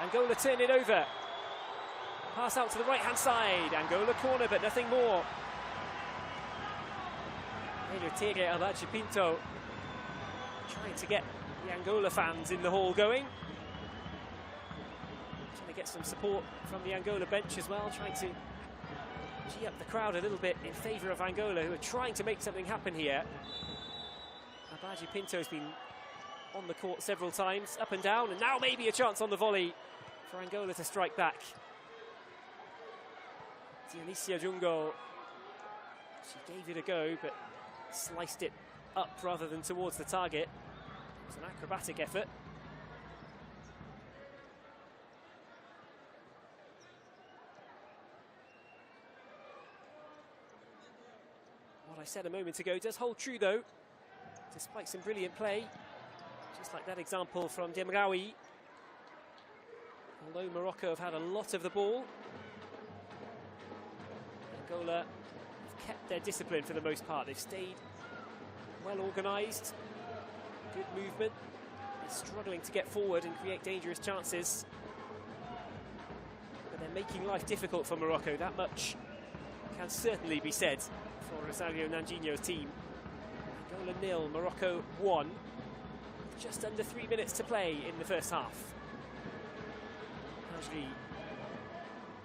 Angola turn it over. Pass out to the right-hand side. Angola corner, but nothing more. Tigre Abaji Pinto trying to get the Angola fans in the hall going. Trying to get some support from the Angola bench as well, trying to gee up the crowd a little bit in favour of Angola, who are trying to make something happen here. Abaji Pinto has been on the court several times, up and down, and now maybe a chance on the volley for Angola to strike back. Dionysia Jungo, she gave it a go, but sliced it up rather than towards the target. It was an acrobatic effort. What I said a moment ago does hold true, though, despite some brilliant play. Just like that example from Demraoui. Although Morocco have had a lot of the ball, Angola have kept their discipline for the most part. They've stayed well organised, good movement. They're struggling to get forward and create dangerous chances. But they're making life difficult for Morocco. That much can certainly be said for Rosario Nanjinho's team. Angola 0, Morocco 1. Just under 3 minutes to play in the first half. Hajri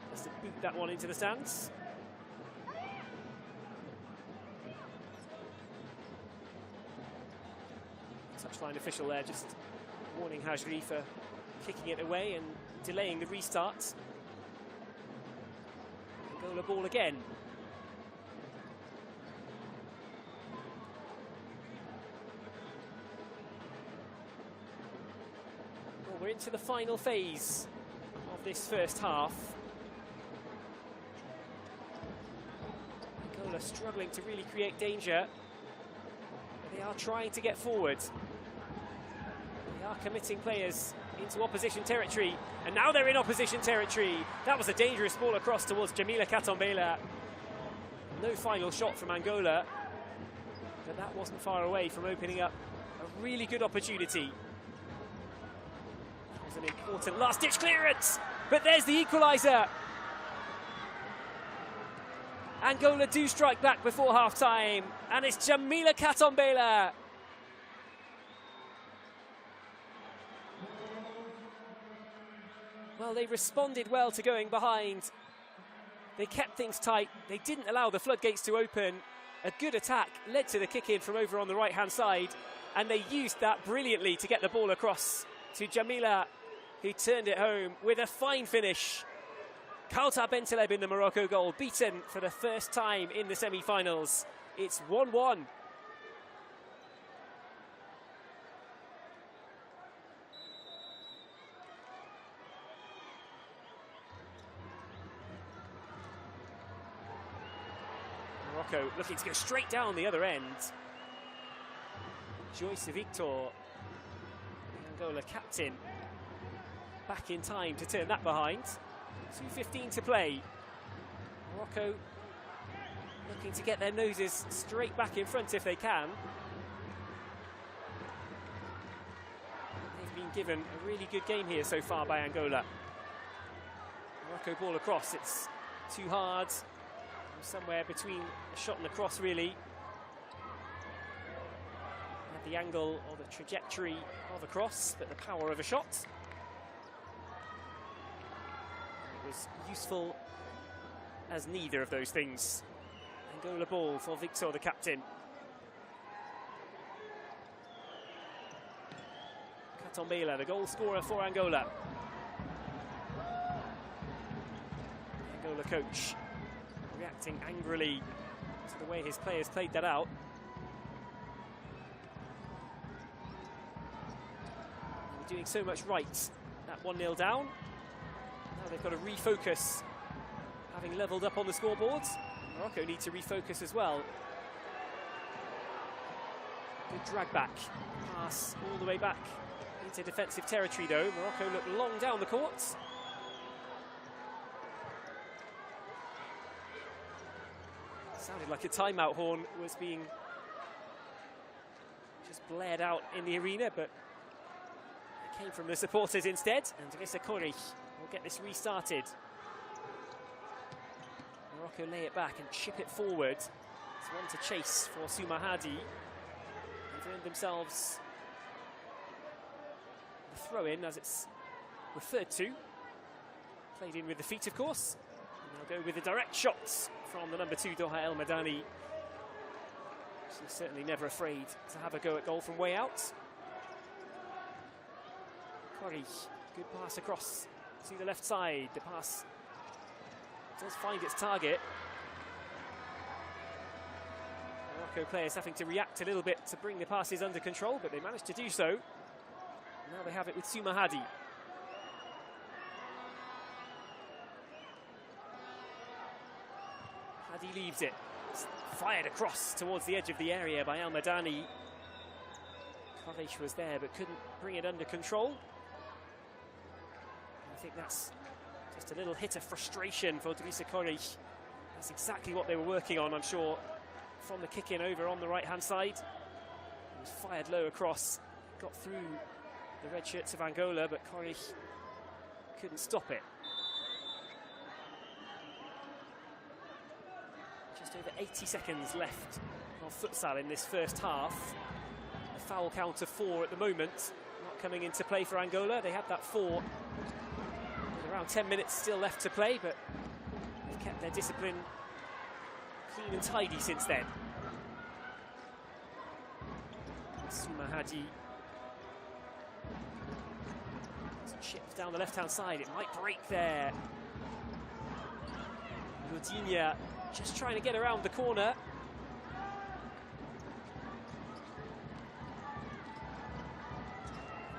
has to boot that one into the stands. Touchline official there just warning Hajri for kicking it away and delaying the restart. Angola ball again. We're into the final phase of this first half. Angola struggling to really create danger. They are trying to get forward. They are committing players into opposition territory. And now they're in opposition territory. That was a dangerous ball across towards Jamila Katombela. No final shot from Angola. But that wasn't far away from opening up a really good opportunity. An important last-ditch clearance, but there's the equaliser. Angola do strike back before half-time, and it's Jamila Katombela. Well, they responded well to going behind. They kept things tight. They didn't allow the floodgates to open. A good attack led to the kick-in from over on the right-hand side, and they used that brilliantly to get the ball across to Jamila, who turned it home with a fine finish. Kauta Bentaleb in the Morocco goal, beaten for the first time in the semi-finals. It's 1-1. Morocco looking to go straight down the other end. Joyce Victor, the Angola captain, back in time to turn that behind. 2:15 to play. Morocco looking to get their noses straight back in front if they can. They've been given a really good game here so far by Angola. Morocco ball across, it's too hard. Somewhere between a shot and a cross, really. At the angle or the trajectory of a cross, but the power of a shot. It was useful as neither of those things. Angola ball for Victor, the captain. Katombela, the goal scorer for Angola. Angola coach reacting angrily to the way his players played that out. They were doing so much right. That 1-0 down. Now they've got to refocus, having levelled up on the scoreboards. Morocco need to refocus as well. Good drag back. Pass all the way back into defensive territory though. Morocco look long down the court. Sounded like a timeout horn was being just blared out in the arena, but it came from the supporters instead. And Rissa Kori will get this restarted. Morocco lay it back and chip it forward. It's one to chase for Soumahadi. They've earned themselves the throw-in, as it's referred to. Played in with the feet, of course. And they'll go with the direct shots from the number 2, Doha El Madani. She's certainly never afraid to have a go at goal from way out. Kori, good pass across to the left side. The pass does find its target. Morocco players having to react a little bit to bring the passes under control, but they managed to do so. Now they have it with Soumahadi. Hadi leaves it. It's fired across towards the edge of the area by El Madani. Koresh was there but couldn't bring it under control. I think that's just a little hit of frustration for Rissa Koresh. That's exactly what they were working on, I'm sure, from the kick-in over on the right-hand side. It was fired low across, got through the red shirts of Angola, but Koresh couldn't stop it. Just over 80 seconds left of futsal in this first half. A foul count of 4 at the moment, not coming into play for Angola. They had that 4 with around 10 minutes still left to play, but they've kept their discipline clean and tidy since then. Soumahadi chipped down the left-hand side. It might break there. Lodinia just trying to get around the corner.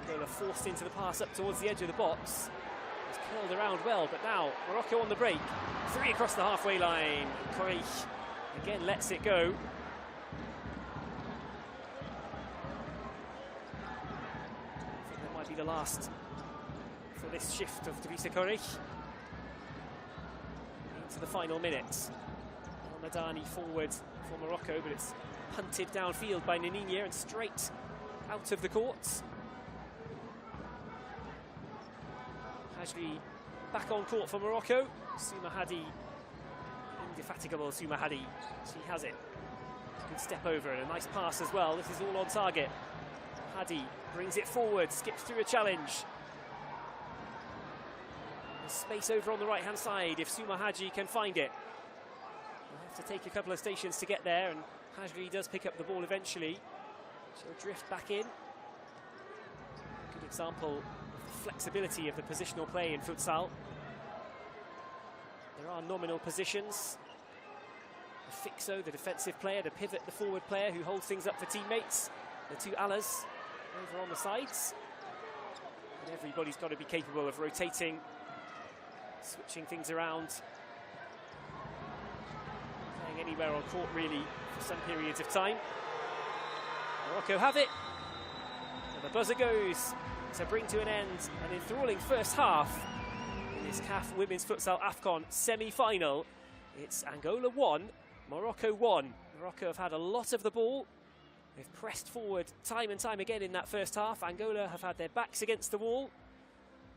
Angola forced into the pass up towards the edge of the box. It's curled around well, but now Morocco on the break. 3 across the halfway line. Koresh again lets it go. I think that might be the last for this shift of Rissa Koresh into the final minutes. El Madani forward for Morocco, but it's hunted downfield by Nininia and straight out of the courts. Hajri back on court for Morocco. Soumahadi, indefatigable Soumahadi. She has it. Good step over and a nice pass as well. This is all on target. Hadi brings it forward, skips through a challenge. There's space over on the right-hand side if Soumahadi can find it. They'll have to take a couple of stations to get there, and Hajri does pick up the ball eventually. She'll drift back in. Good example of the flexibility of the positional play in futsal. There are nominal positions. The fixo, the defensive player, the pivot, the forward player who holds things up for teammates. The 2 alas over on the sides. And everybody's got to be capable of rotating, switching things around, playing going anywhere on court really for some periods of time. Morocco have it, and the buzzer goes to bring to an end an enthralling first half in this CAF Women's Futsal AFCON semi-final. It's Angola 1, Morocco 1. Morocco have had a lot of the ball. They've pressed forward time and time again in that first half. Angola have had their backs against the wall.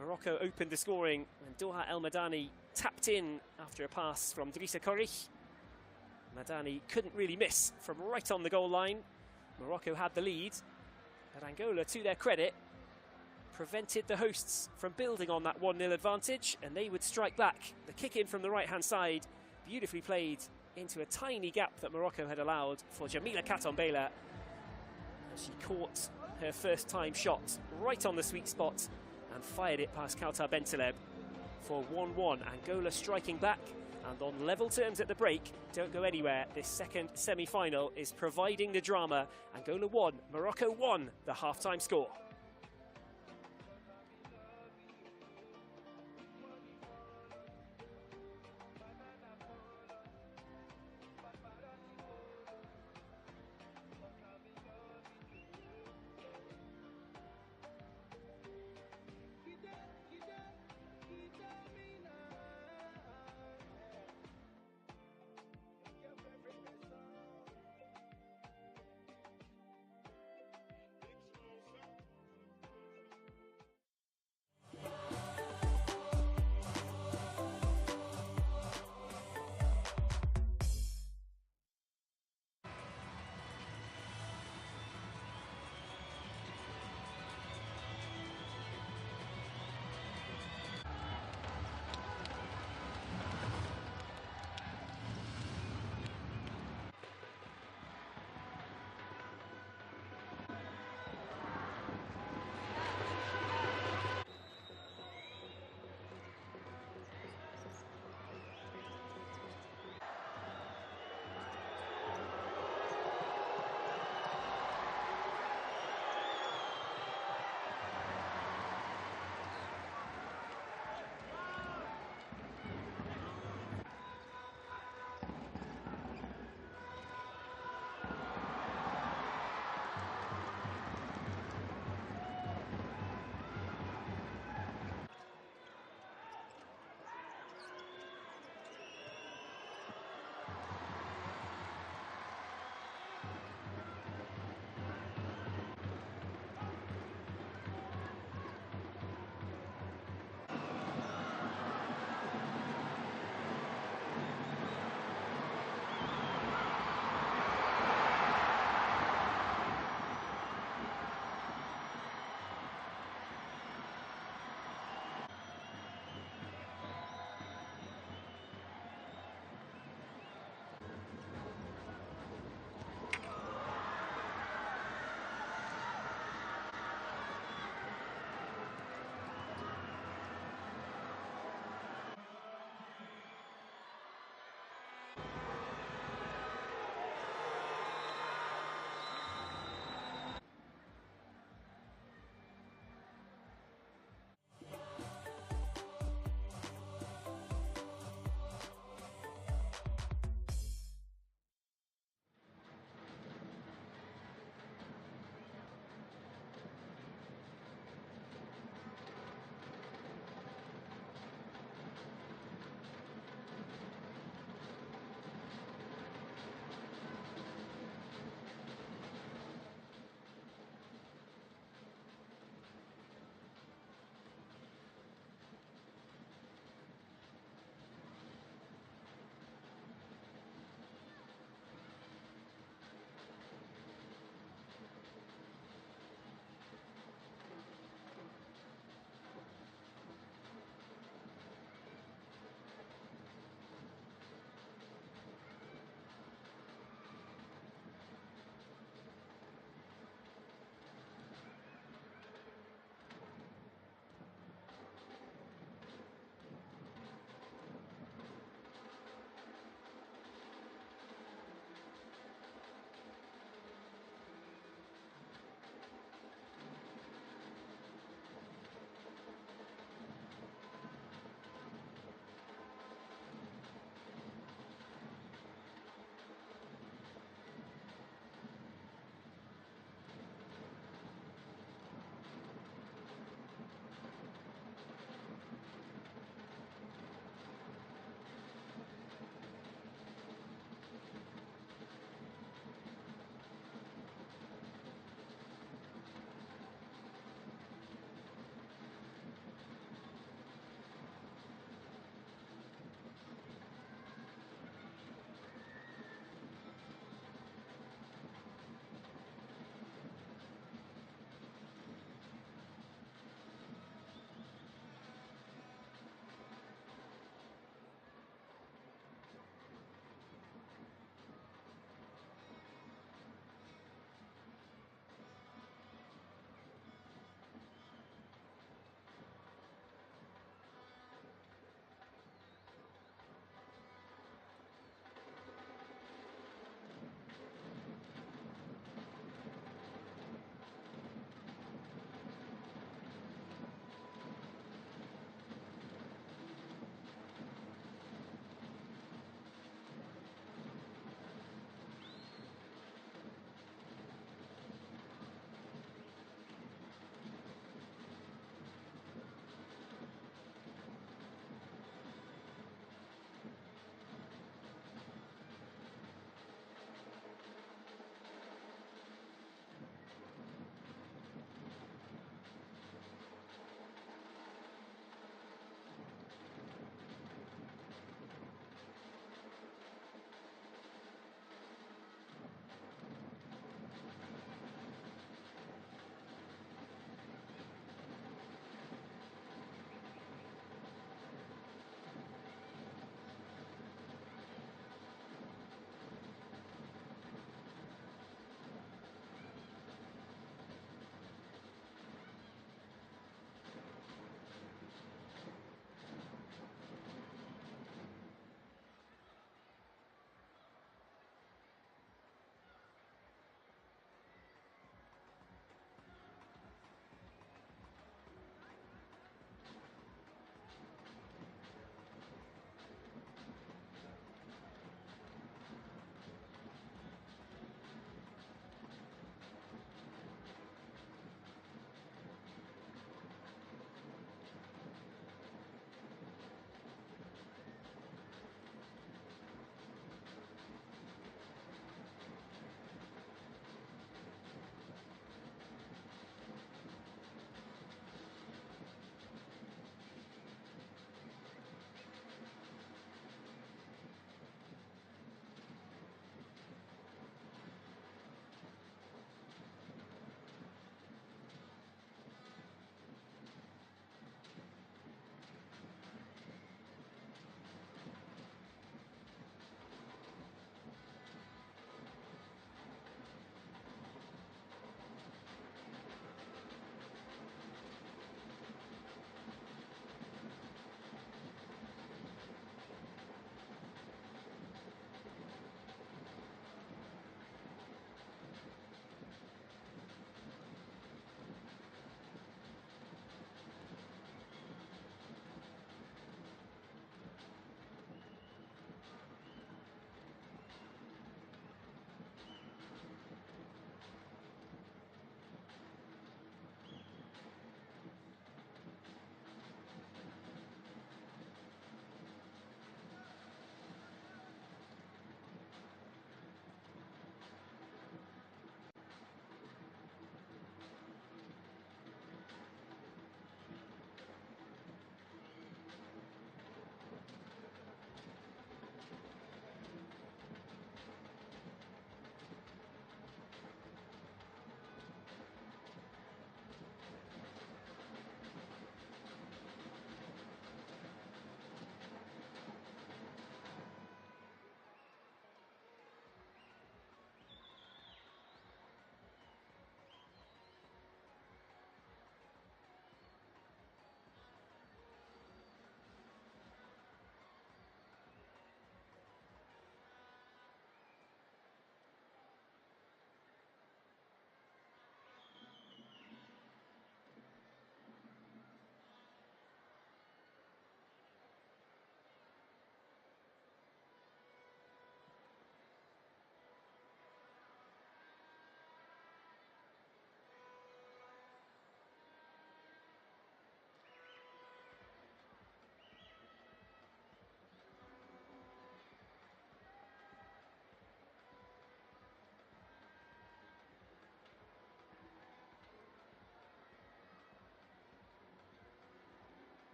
Morocco opened the scoring when Doha El Madani tapped in after a pass from Drissa Korich. Madani couldn't really miss from right on the goal line. Morocco had the lead, but Angola, to their credit, prevented the hosts from building on that 1-0 advantage, and they would strike back. The kick in from the right-hand side, beautifully played into a tiny gap that Morocco had allowed for Jamila Katombela. She caught her first-time shot right on the sweet spot and fired it past Kautar Bentaleb for 1-1. Angola striking back and on level terms at the break. Don't go anywhere. This second semi-final is providing the drama. Angola 1, Morocco 1, the half-time score.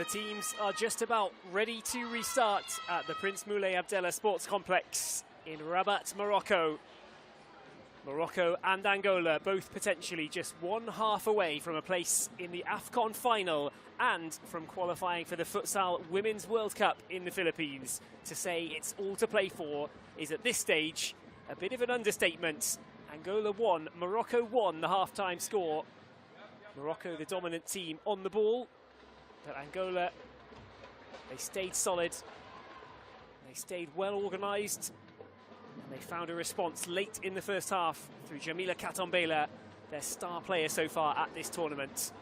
The teams are just about ready to restart at the Prince Moulay Abdallah Sports Complex in Rabat, Morocco. Morocco and Angola both potentially just one half away from a place in the WAFCON final and from qualifying for the Futsal Women's World Cup in the Philippines. To say it's all to play for is at this stage a bit of an understatement. Angola won, Morocco won the half-time score. Morocco the dominant team on the ball, but Angola, they stayed solid, they stayed well organised, and they found a response late in the first half through Jamila Katombela, their star player so far at this tournament.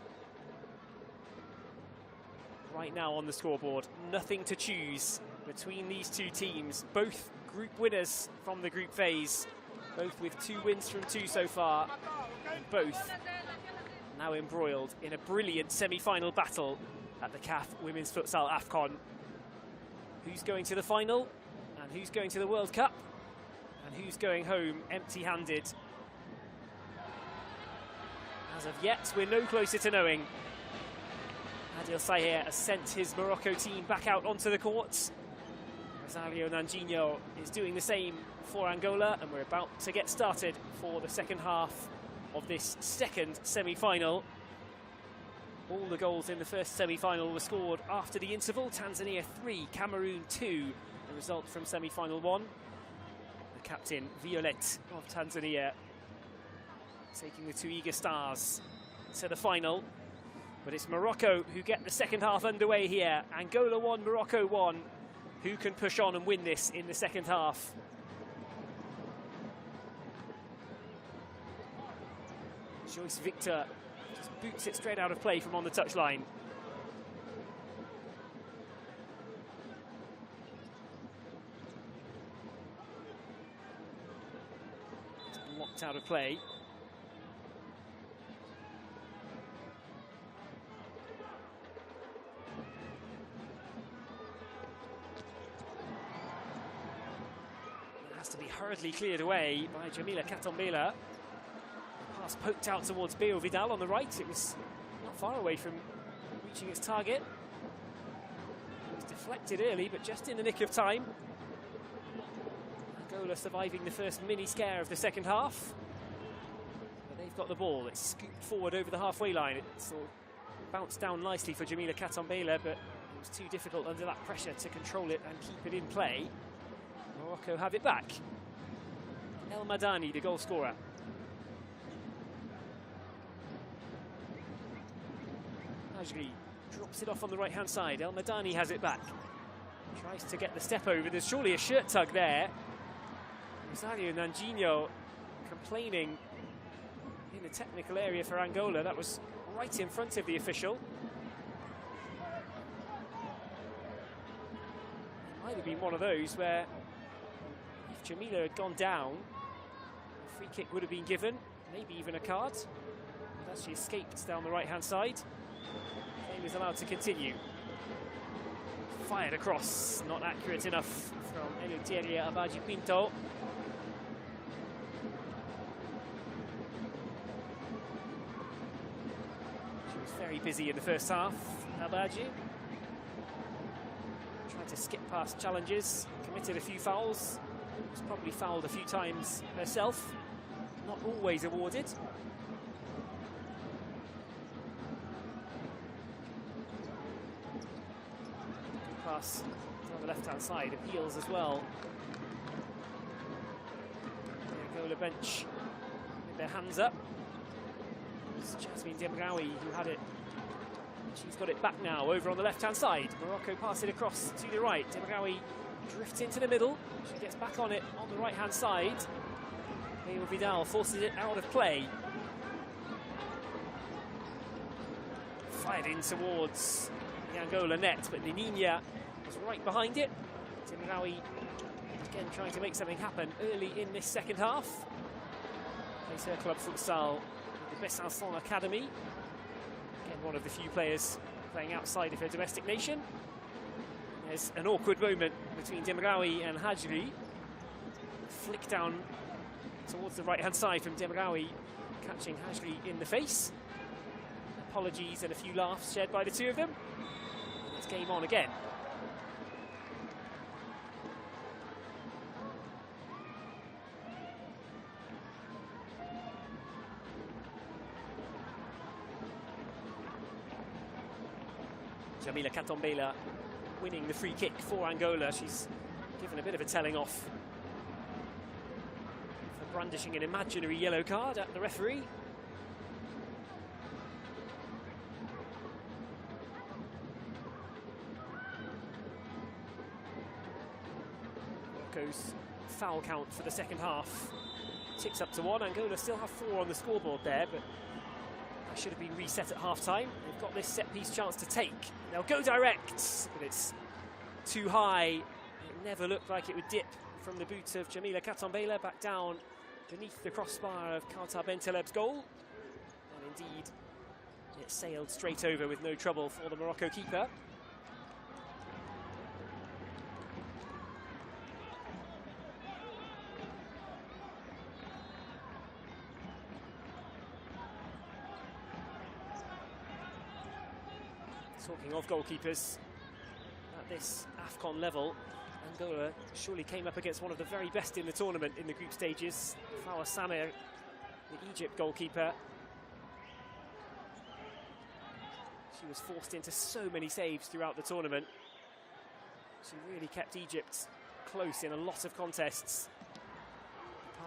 Right now on the scoreboard, nothing to choose between these two teams, both group winners from the group phase, both with 2 wins from 2 so far, and both now embroiled in a brilliant semi-final battle at the CAF Women's Futsal WAFCON. Who's going to the final, and who's going to the World Cup, and who's going home empty-handed? As of yet, we're no closer to knowing. Adil Saher has sent his Morocco team back out onto the courts. Rosario Nanjinho is doing the same for Angola, and we're about to get started for the second half of this second semi-final. All the goals in the first semi-final were scored after the interval. Tanzania 3, Cameroon 2, the result from semi-final 1. The captain, Violet of Tanzania, taking the 2 eager stars to the final. But it's Morocco who get the second half underway here. Angola 1, Morocco 1. Who can push on and win this in the second half? Joyce Victor just boots it straight out of play from on the touchline. It's blocked out of play. It has to be hurriedly cleared away by Jamila Katombela. Pass poked out towards Beo Vidal on the right. It was not far away from reaching its target. It was deflected early, but just in the nick of time. Angola surviving the first mini scare of the second half. But they've got the ball. It's scooped forward over the halfway line. It sort of bounced down nicely for Jamila Katombela, but it was too difficult under that pressure to control it and keep it in play. Morocco have it back. El Madani, the goal scorer. Hajri drops it off on the right-hand side. El Madani has it back. Tries to get the step over. There's surely a shirt tug there. Rosario Nanjinho complaining in the technical area for Angola. That was right in front of the official. It might have been one of those where if Jamila had gone down, a free kick would have been given, maybe even a card. But as she escaped down the right-hand side, game is allowed to continue. Fired across, not accurate enough from Eleuteria Abaji Pinto. She was very busy in the first half, Abaji. Tried to skip past challenges, committed a few fouls. Was probably fouled a few times herself. Not always awarded. Pass on the left-hand side, appeals as well. The Angola bench with their hands up. It's Jasmine Demraoui who had it. She's got it back now, over on the left-hand side. Morocco pass it across to the right. Demraoui drifts into the middle. She gets back on it on the right-hand side. Beo Vidal forces it out of play. Fired in towards the Angola net, but Nininha was right behind it. Demraoui again trying to make something happen early in this second half. Plays her club futsal at the Besançon Academy. Again, one of the few players playing outside of her domestic nation. There's an awkward moment between Demraoui and Hajri. Flick down towards the right-hand side from Demraoui, catching Hajri in the face. Apologies and a few laughs shared by the two of them. game on again. Jamila Katombela winning the free kick for Angola. She's given a bit of a telling off for brandishing an imaginary yellow card at the referee. Morocco's foul count for the second half ticks up to 1. Angola still have 4 on the scoreboard there, but that should have been reset at half-time. They've got this set-piece chance to take. They'll go direct, but it's too high. It never looked like it would dip from the boot of Jamila Katombela back down beneath the crossbar of Kautar Bentaleb's goal. And indeed, it sailed straight over with no trouble for the Morocco keeper. Talking of goalkeepers, at this AFCON level, Angola surely came up against one of the very best in the tournament in the group stages. Fawa Samer, the Egypt goalkeeper. She was forced into so many saves throughout the tournament. She really kept Egypt close in a lot of contests.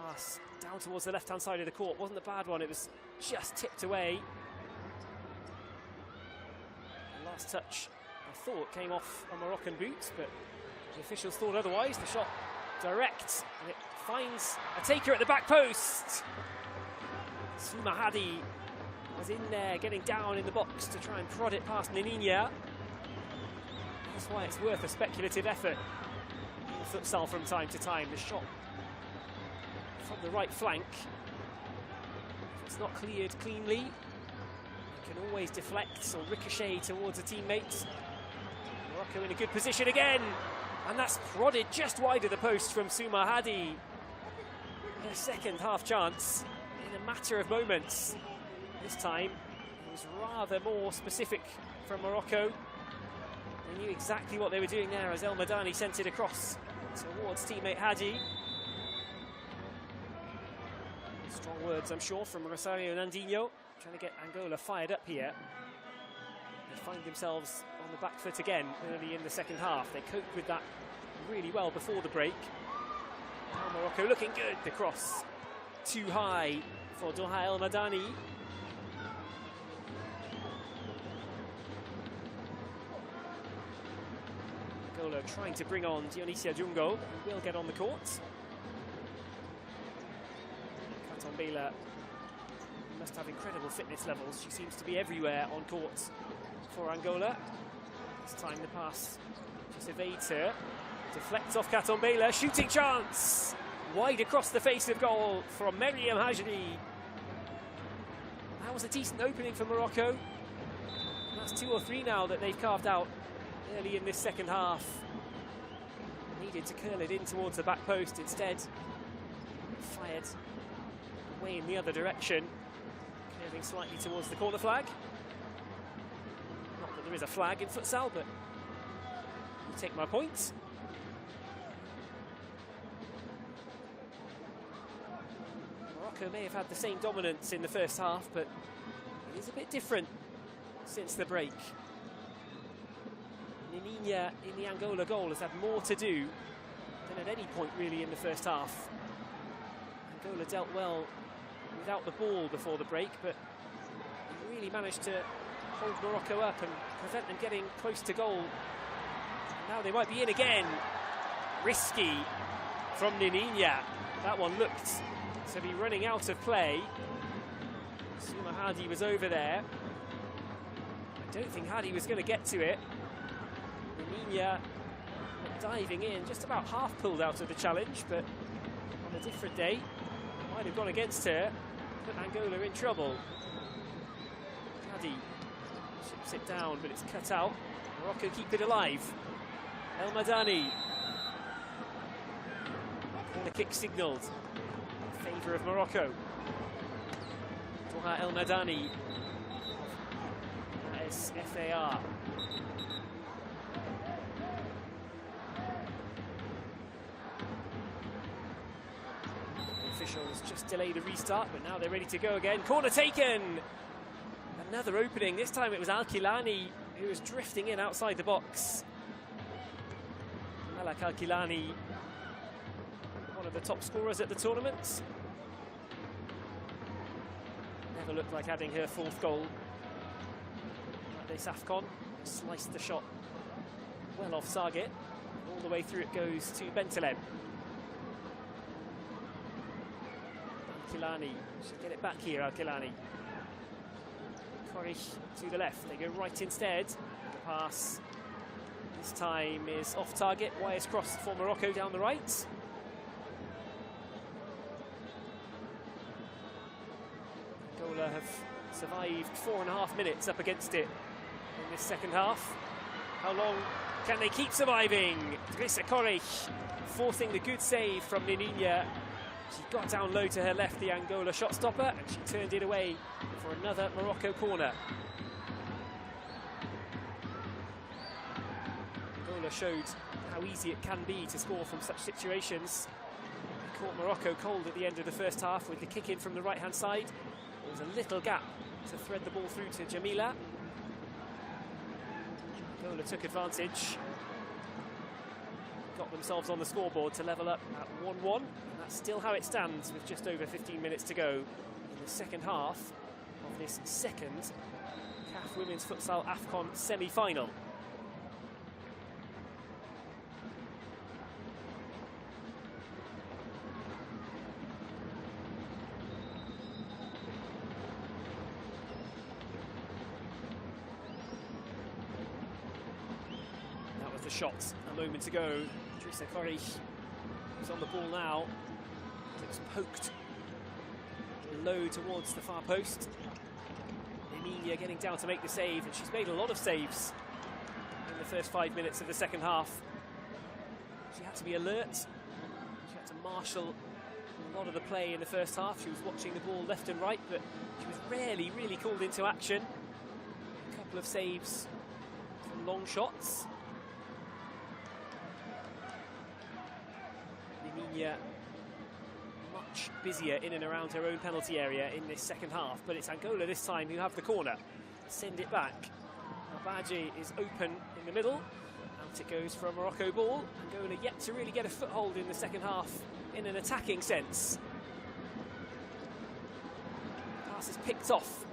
Pass down towards the left-hand side of the court wasn't a bad one, it was just tipped away. Last touch, I thought, came off a Moroccan boot, but the officials thought otherwise. The shot direct, and it finds a taker at the back post. Souma Hadi was in there, getting down in the box to try and prod it past Nininya. That's why it's worth a speculative effort in futsal from time to time. The shot from the right flank, if it's not cleared cleanly, can always deflect or ricochet towards a teammate. Morocco in a good position again, and that's prodded just wide of the post from Souma Hadi. Their second half chance in a matter of moments. This time it was rather more specific from Morocco. They knew exactly what they were doing there as El Madani sent it across towards teammate Hadi. Strong words, I'm sure, from Rosario Nandinho, trying to get Angola fired up here. They find themselves on the back foot again early in the second half. They coped with that really well before the break. Now Morocco looking good. The cross too high for Doha El Madani. Angola trying to bring on Dionysia Jungo, who will get on the court. Katombela must have incredible fitness levels. She seems to be everywhere on court for Angola. This time the pass just evades her. Deflects off Katombela. Shooting chance! Wide across the face of goal from Mariam Hajri. That was a decent opening for Morocco. And that's 2 or 3 now that they've carved out early in this second half. Needed to curl it in towards the back post. Instead, fired away in the other direction. Curving slightly towards the corner flag. Not that there is a flag in futsal, but you take my point. Morocco may have had the same dominance in the first half, but it is a bit different since the break. Nininya in the Angola goal has had more to do than at any point really in the first half. Angola dealt well without the ball before the break, but he really managed to hold Morocco up and prevent them getting close to goal. And now they might be in again. Risky from Nininya. That one looked to be running out of play. Souma Hadi was over there. I don't think Hadi was going to get to it. Nininya diving in, just about half pulled out of the challenge, but on a different day might have gone against her, put Angola in trouble. Hadi ships it down, but it's cut out. Morocco keep it alive. El Madani. Corner kick signalled in favour of Morocco. Doha El Madani as FAR. Officials just delay the restart, but now they're ready to go again. Corner taken! Another opening. This time it was Al-Kilani who was drifting in outside the box. Malak Al-Kilani, one of the top scorers at the tournament. Never looked like adding her 4th goal at this AFCON. Sliced the shot well off target. All the way through it goes to Bentaleb. Al-Kilani should get it back here, Al-Kilani. Korich to the left, they go right instead. The pass this time is off target, wires crossed for Morocco down the right. Angola have survived 4.5 minutes up against it in this second half. How long can they keep surviving? Drissa Korich forcing the good save from Nininha. She got down low to her left, the Angola shot stopper, and she turned it away for another Morocco corner. Angola showed how easy it can be to score from such situations. They caught Morocco cold at the end of the first half with the kick in from the right-hand side. There was a little gap to thread the ball through to Jamila. Angola took advantage. Got themselves on the scoreboard to level up at 1-1. And that's still how it stands with just over 15 minutes to go in the second half of this second CAF Women's Futsal AFCON semi-final. That was the shot a moment ago. Drissa Korich is on the ball now. It was poked low towards the far post. Emilia getting down to make the save, and she's made a lot of saves in the first 5 minutes of the second half. She had to be alert. She had to marshal a lot of the play in the first half. She was watching the ball left and right, but she was rarely really called into action. A couple of saves from long shots. Emilia much busier in and around her own penalty area in this second half, but it's Angola this time who have the corner. Send it back. Abaji is open in the middle. Out it goes for a Morocco ball. Angola yet to really get a foothold in the second half in an attacking sense. Pass is picked off.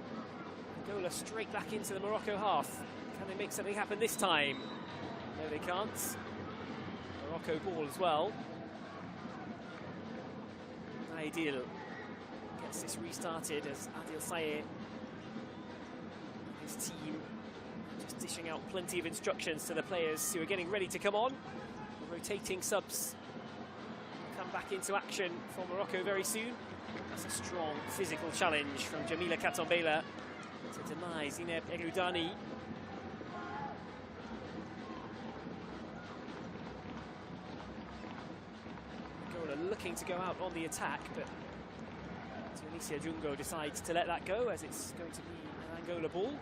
Angola straight back into the Morocco half. Can they make something happen this time? No, they can't. Morocco ball as well. Adil gets this restarted as Adil Saye, his team, just dishing out plenty of instructions to the players who are getting ready to come on. The rotating subs come back into action for Morocco very soon. That's a strong physical challenge from Jamila Katombela to deny Zineb Eroudani. Looking to go out on the attack, but Tunisia Jungo decides to let that go as it's going to be an Angola ball.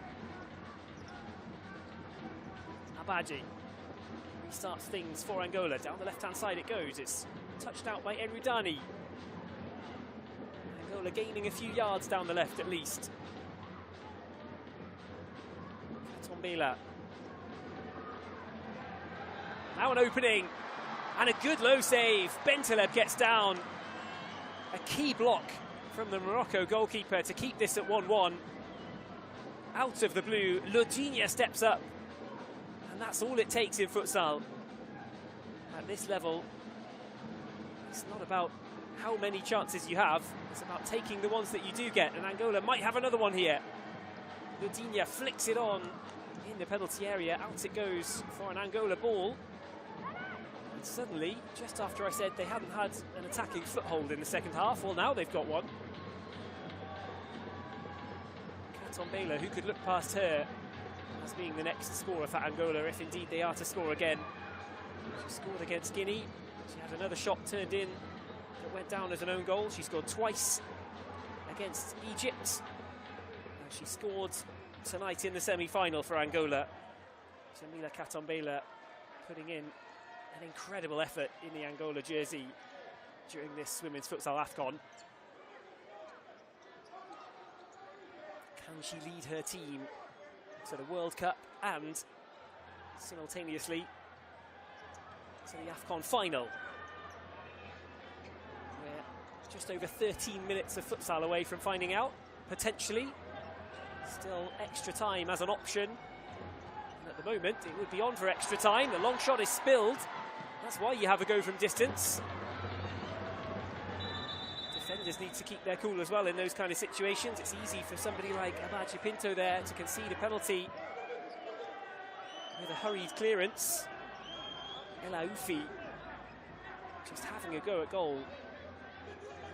Abaji restarts things for Angola. Down the left-hand side it goes. It's touched out by Eroudani. Angola gaining a few yards down the left at least. Katombela. Now an opening. And a good low save. Bentaleb gets down. A key block from the Morocco goalkeeper to keep this at 1-1. Out of the blue, Lodinha steps up. And that's all it takes in futsal. At this level, it's not about how many chances you have. It's about taking the ones that you do get. And Angola might have another one here. Lodinha flicks it on in the penalty area. Out it goes for an Angola ball. And suddenly, just after I said they hadn't had an attacking foothold in the second half, well, now they've got one. Katombela, who could look past her as being the next scorer for Angola, if indeed they are to score again. She scored against Guinea. She had another shot turned in that went down as an own goal. She scored twice against Egypt. And she scored tonight in the semi-final for Angola. Jamila Katombela putting in an incredible effort in the Angola jersey. during this women's futsal AFCON. Can she lead her team to the World Cup and simultaneously to the AFCON final? We're just over 13 minutes of futsal away from finding out, potentially. Still extra time as an option. And at the moment, it would be on for extra time. The long shot is spilled. That's why you have a go from distance. Defenders need to keep their cool as well in those kind of situations. It's easy for somebody like Abaji Pinto there to concede a penalty with a hurried clearance. Ella Ufi just having a go at goal.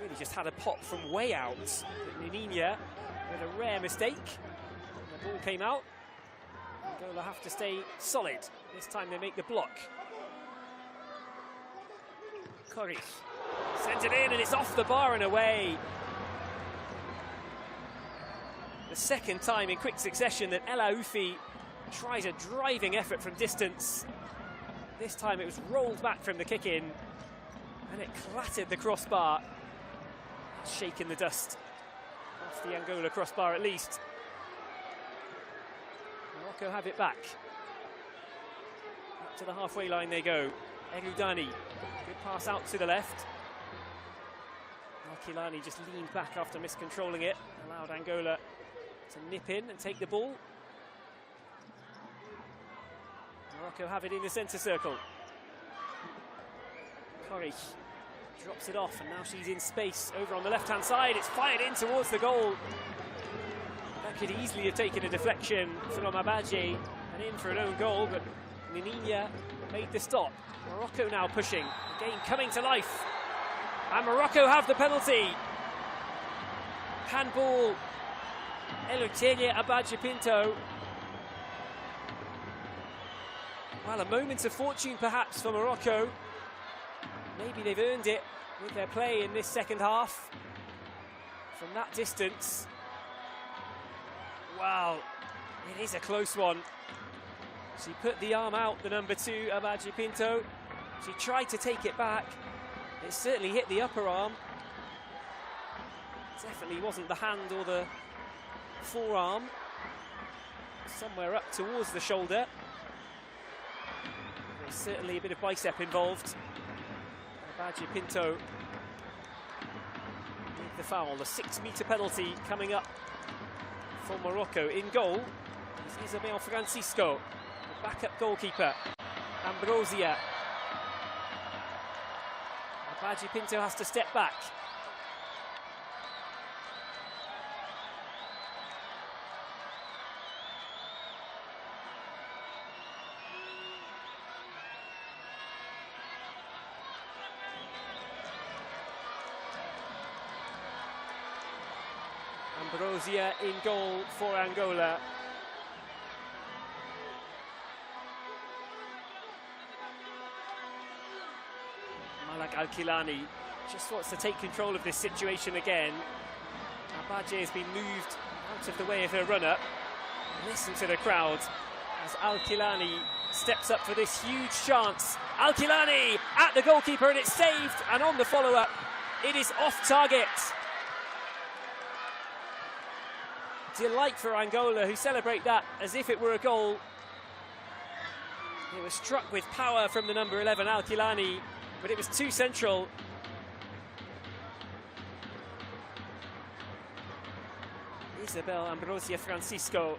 Really just had a pop from way out. But Nininia with a rare mistake. The ball came out. Angola have to stay solid. This time they make the block. Corey sends it in and it's off the bar and away. The second time in quick succession that Ella Ufi tries a driving effort from distance. This time it was rolled back from the kick-in and it clattered the crossbar, shaking the dust off the Angola crossbar at least. Morocco have it back. Up to the halfway line they go. Erudani, good pass out to the left. Alkilani just leaned back after miscontrolling it, allowed Angola to nip in and take the ball. Morocco have it in the centre circle. Corey drops it off and now she's in space over on the left-hand side. It's fired in towards the goal. That could easily have taken a deflection from Abaji and in for an own goal, but Nininia made the stop. Morocco now pushing, the game coming to life. And Morocco have the penalty. Handball, Eleuteria Abaji Pinto. Well, a moment of fortune perhaps for Morocco. Maybe they've earned it with their play in this second half. From that distance. Wow, it is a close one. She put the arm out, the number 2, Abaji Pinto. She tried to take it back. It certainly hit the upper arm. Definitely wasn't the hand or the forearm. Somewhere up towards the shoulder. There's certainly a bit of bicep involved. Abaji Pinto with the foul. The 6-metre penalty coming up for Morocco. In goal is Isabel Francisco, the backup goalkeeper. Ambrosia. Abaji Pinto has to step back. Ambrosia in goal for Angola. Malak Alkilani just wants to take control of this situation again. Abaji has been moved out of the way of her run-up. Listen to the crowd as Alkilani steps up for this huge chance. Alkilani at the goalkeeper and it's saved, and on the follow-up it is off target. Delight for Angola, who celebrate that as if it were a goal. It was struck with power from the number 11, Alkilani, but it was too central. Isabel Ambrosia Francisco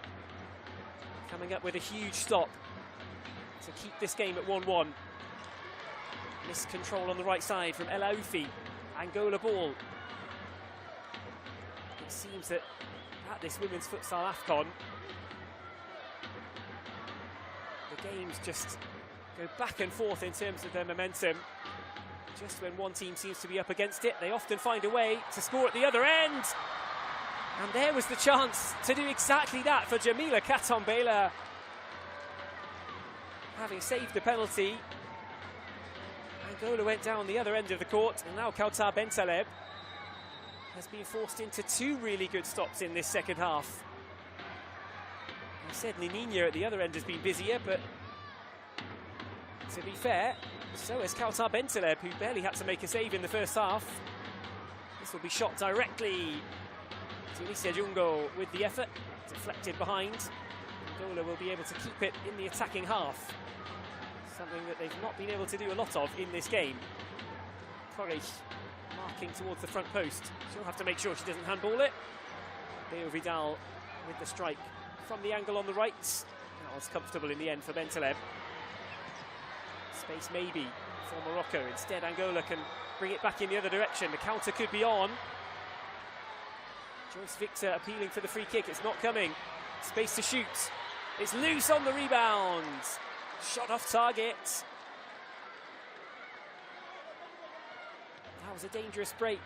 coming up with a huge stop to keep this game at 1-1. Miscontrol on the right side from Ella Ufi. Angola ball. It seems that at this women's futsal AFCON, the games just go back and forth in terms of their momentum. Just when one team seems to be up against it, they often find a way to score at the other end. And there was the chance to do exactly that for Jamila Katombela. Having saved the penalty, Angola went down the other end of the court, and now Kautar Bentaleb has been forced into 2 really good stops in this second half. I said Nininia at the other end has been busier, but to be fair, So is Kautar Bentaleb, who barely had to make a save in the first half. This will be shot directly to Isia Jungo with the effort, deflected behind. Angola will be able to keep it in the attacking half, something that they've not been able to do a lot of in this game. Corrich marking towards the front post. She'll have to make sure she doesn't handball it. Leo Vidal with the strike from the angle on the right. That was comfortable in the end for Bentaleb. Space maybe for Morocco. Instead, Angola can bring it back in the other direction. The counter could be on. Joyce Victor appealing for the free kick. It's not coming. Space to shoot. It's loose on the rebound. Shot off target. That was a dangerous break.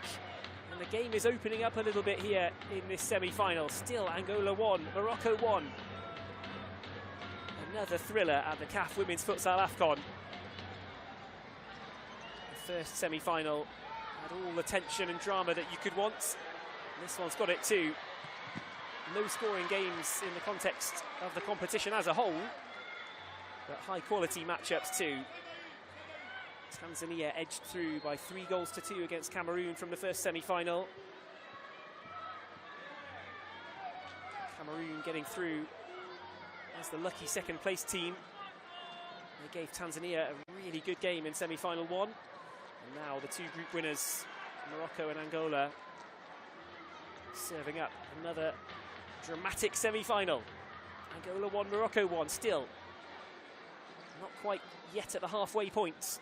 And the game is opening up a little bit here in this semi-final. Still Angola 1, Morocco 1. Another thriller at the CAF Women's Futsal AFCON. The first semi-final had all the tension and drama that you could want. This one's got it too. No scoring games in the context of the competition as a whole, but high quality matchups too. Tanzania edged through by 3-2 against Cameroon from the first semi-final. Cameroon getting through as the lucky second place team. They gave Tanzania a really good game in semi-final 1. And now the two group winners, Morocco and Angola, serving up another dramatic semi-final. Angola 1, Morocco 1, still not quite yet at the halfway point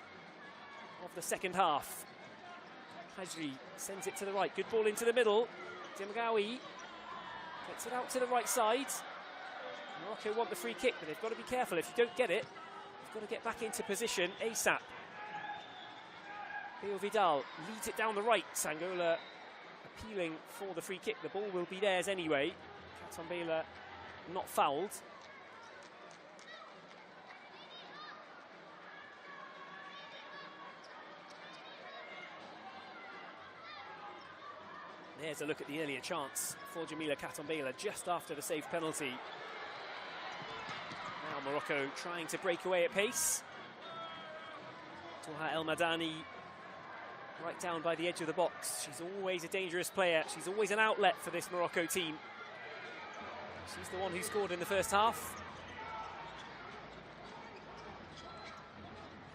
of the second half. Hajri sends it to the right, good ball into the middle. Demgawi gets it out to the right side. Morocco want the free kick, but they've got to be careful. If you don't get it, you've got to get back into position ASAP. Leo Vidal leads it down the right. Angola appealing for the free kick. The ball will be theirs anyway. Katombela not fouled. There's a look at the earlier chance for Jamila Katombela just after the saved penalty. Now Morocco trying to break away at pace. Toha El Madani right down by the edge of the box. She's always a dangerous player. She's always an outlet for this Morocco team. She's the one who scored in the first half.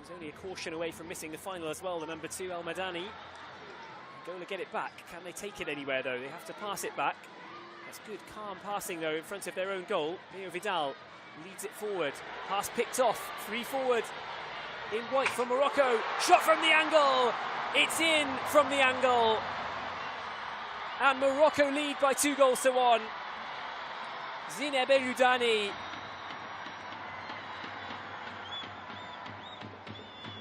She's only a caution away from missing the final as well, the number 2, El Madani. Angola get it back. Can they take it anywhere though? They have to pass it back. That's good, calm passing though in front of their own goal. Leo Vidal leads it forward. Pass picked off. 3 forward. In white for Morocco. Shot from the angle. It's in from the angle. And Morocco lead by 2-1. Zineb Eroudani.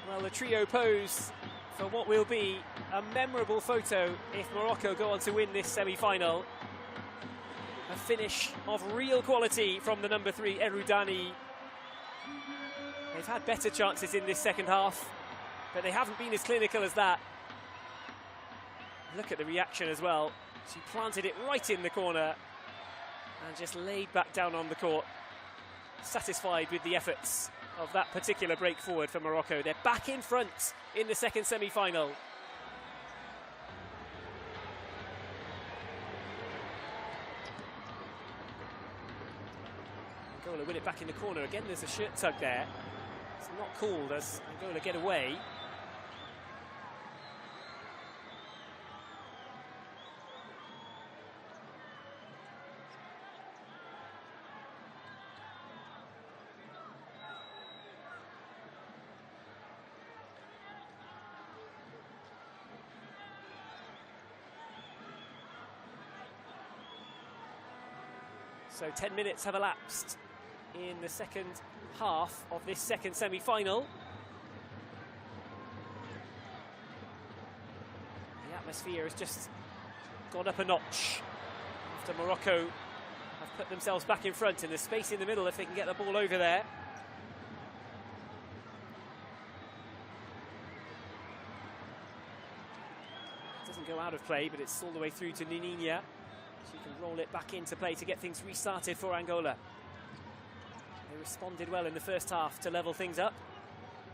Well, the trio pose for what will be a memorable photo if Morocco go on to win this semi-final. A finish of real quality from the number 3, Eroudani. They've had better chances in this second half, but they haven't been as clinical as that. Look at the reaction as well. She planted it right in the corner and just laid back down on the court, satisfied with the efforts of that particular break forward for Morocco. They're back in front in the second semi-final. Angola win it back in the corner. Again, there's a shirt tug there. It's not called as Angola get away. So 10 minutes have elapsed in the second half of this second semi-final. The atmosphere has just gone up a notch after Morocco have put themselves back in front, and there's space in the middle if they can get the ball over there. It doesn't go out of play, but it's all the way through to Nininia. She can roll it back into play to get things restarted for Angola. They responded well in the first half to level things up.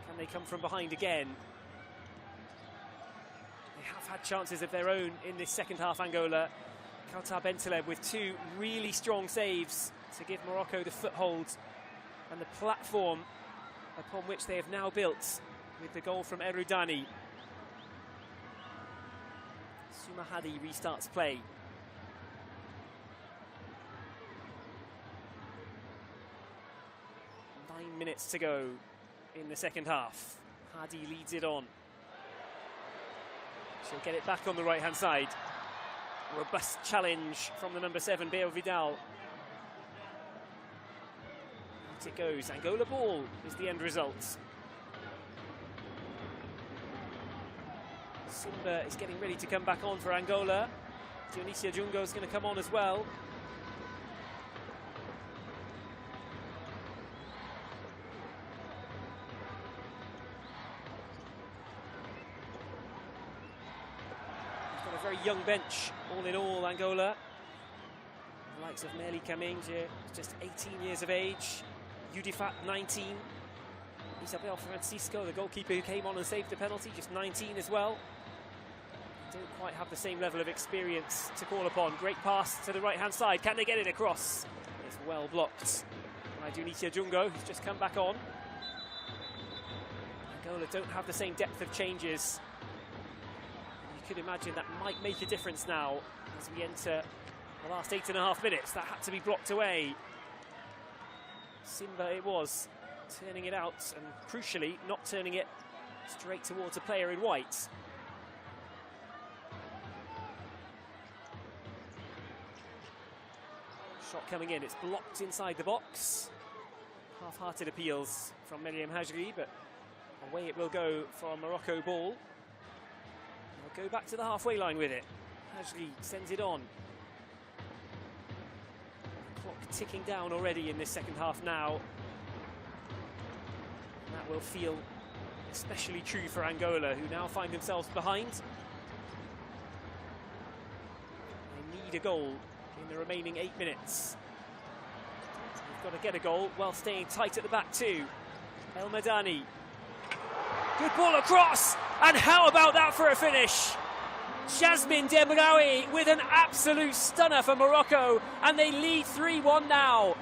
Can they come from behind again? They have had chances of their own in this second half, Angola. Kautar Bentaleb with two really strong saves to give Morocco the foothold and the platform upon which they have now built with the goal from Erudani. Sumahadi restarts play. 9 minutes to go in the second half. Hadi leads it on. She'll get it back on the right-hand side. Robust challenge from the number 7, Beo Vidal. Out it goes. Angola ball is the end result. Simba is getting ready to come back on for Angola. Dionisia Jungo is going to come on as well. He's got a very young bench, all in all, Angola. The likes of Meli Kamenge, just 18 years of age. Udifat, 19. Isabel Francisco, the goalkeeper who came on and saved the penalty, just 19 as well. Don't quite have the same level of experience to call upon. Great pass to the right-hand side. Can they get it across? It's well blocked by Dionisia Jungo, who's just come back on. Angola don't have the same depth of changes. You could imagine that might make a difference now as we enter the last 8.5 minutes. That had to be blocked away. Simba it was, turning it out, and crucially not turning it straight towards a player in white. Shot coming in, it's blocked inside the box. Half-hearted appeals from Meriam Hajri, but away it will go for a Morocco ball. They'll go back to the halfway line with it. Hajri sends it on. Clock ticking down already in this second half now. And that will feel especially true for Angola, who now find themselves behind. They need a goal in the remaining 8 minutes. They've got to get a goal while staying tight at the back too. El Madani. Good ball across, and how about that for a finish? Jasmine Demraoui with an absolute stunner for Morocco, and they lead 3-1 now.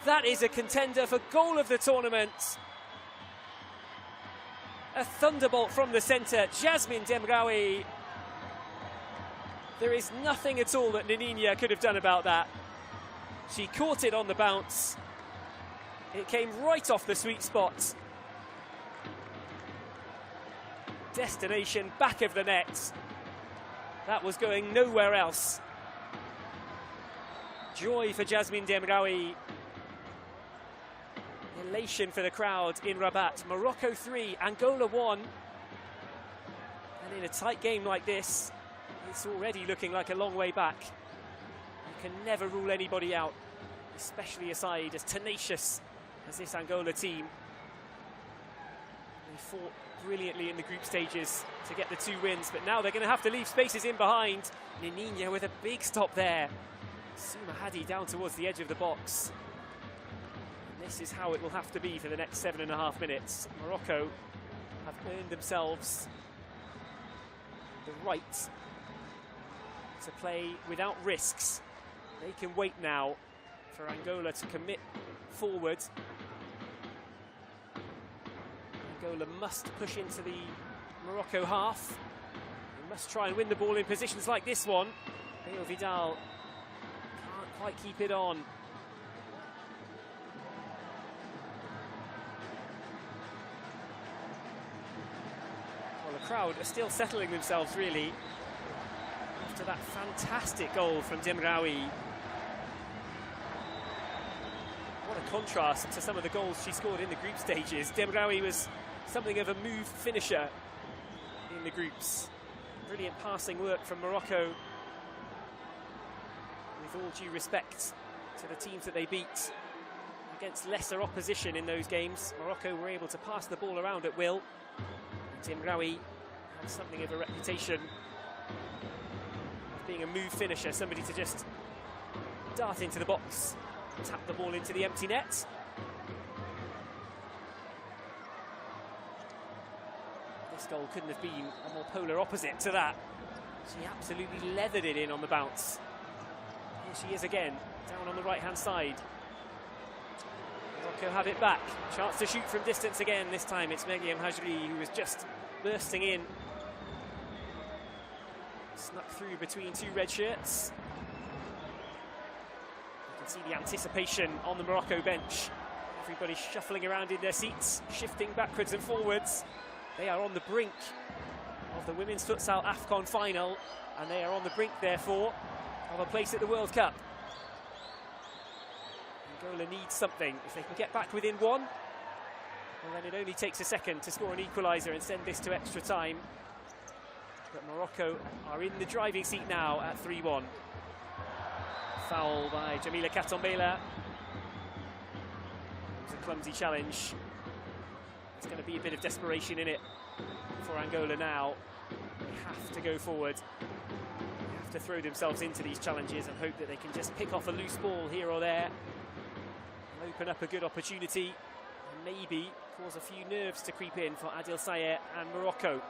That is a contender for goal of the tournament. A thunderbolt from the centre, Jasmine Demraoui. There is nothing at all that Nininia could have done about that. She caught it on the bounce. It came right off the sweet spot. Destination back of the net. That was going nowhere else. Joy for Jasmine Demraoui. Elation for the crowd in Rabat. Morocco 3, Angola 1. And in a tight game like this, it's already looking like a long way back. You can never rule anybody out, especially a side as tenacious as this Angola team. They fought brilliantly in the group stages to get the 2 wins, but now they're going to have to leave spaces in behind. Nininia with a big stop there. Sumahadi down towards the edge of the box. And this is how it will have to be for the next 7.5 minutes. Morocco have earned themselves the right to play without risks. They can wait now for Angola to commit forward. Angola must push into the Morocco half. They must try and win the ball in positions like this one. Beo Vidal can't quite keep it on. Well, the crowd are still settling themselves, really, after that fantastic goal from Demraoui. What a contrast to some of the goals she scored in the group stages. Demraoui was something of a move finisher in the groups. Brilliant passing work from Morocco. With all due respect to the teams that they beat against lesser opposition in those games, Morocco were able to pass the ball around at will. Demraoui had something of a reputation of being a move finisher, somebody to just dart into the box, tap the ball into the empty net. This goal couldn't have been a more polar opposite to that. She absolutely leathered it in on the bounce. Here she is again, down on the right-hand side. Morocco have it back. Chance to shoot from distance again. This time it's Meryem Hajri who was just bursting in. Snuck through between two red shirts. You can see the anticipation on the Morocco bench. Everybody shuffling around in their seats, shifting backwards and forwards. They are on the brink of the Women's Futsal AFCON final, and they are on the brink, therefore, of a place at the World Cup. Angola needs something. If they can get back within one, well, then it only takes a second to score an equaliser and send this to extra time. But Morocco are in the driving seat now at 3-1. Foul by Jamila Katombela. It was a clumsy challenge. There's going to be a bit of desperation in it for Angola now. They have to go forward. They have to throw themselves into these challenges and hope that they can just pick off a loose ball here or there and open up a good opportunity and maybe cause a few nerves to creep in for Adil Sayer and Morocco.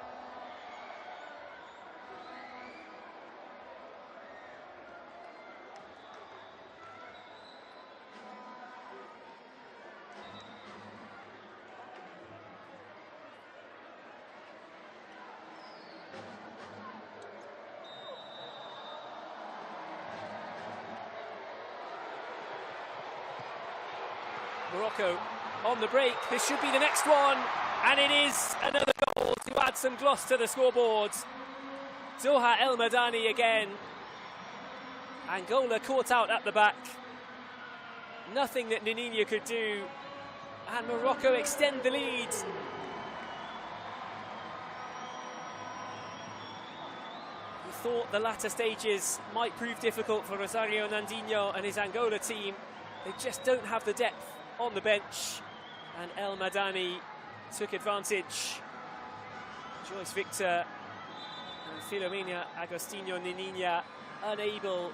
Morocco on the break. This should be the next one, and it is another goal to add some gloss to the scoreboard. Doha El Madani again. Angola caught out at the back. Nothing that Nininha could do, and Morocco extend the lead. We thought the latter stages might prove difficult for Rosario Nandinho and his Angola team. They just don't have the depth on the bench, and El Madani took advantage. Joyce Victor and Filomena Agostinho Nininha unable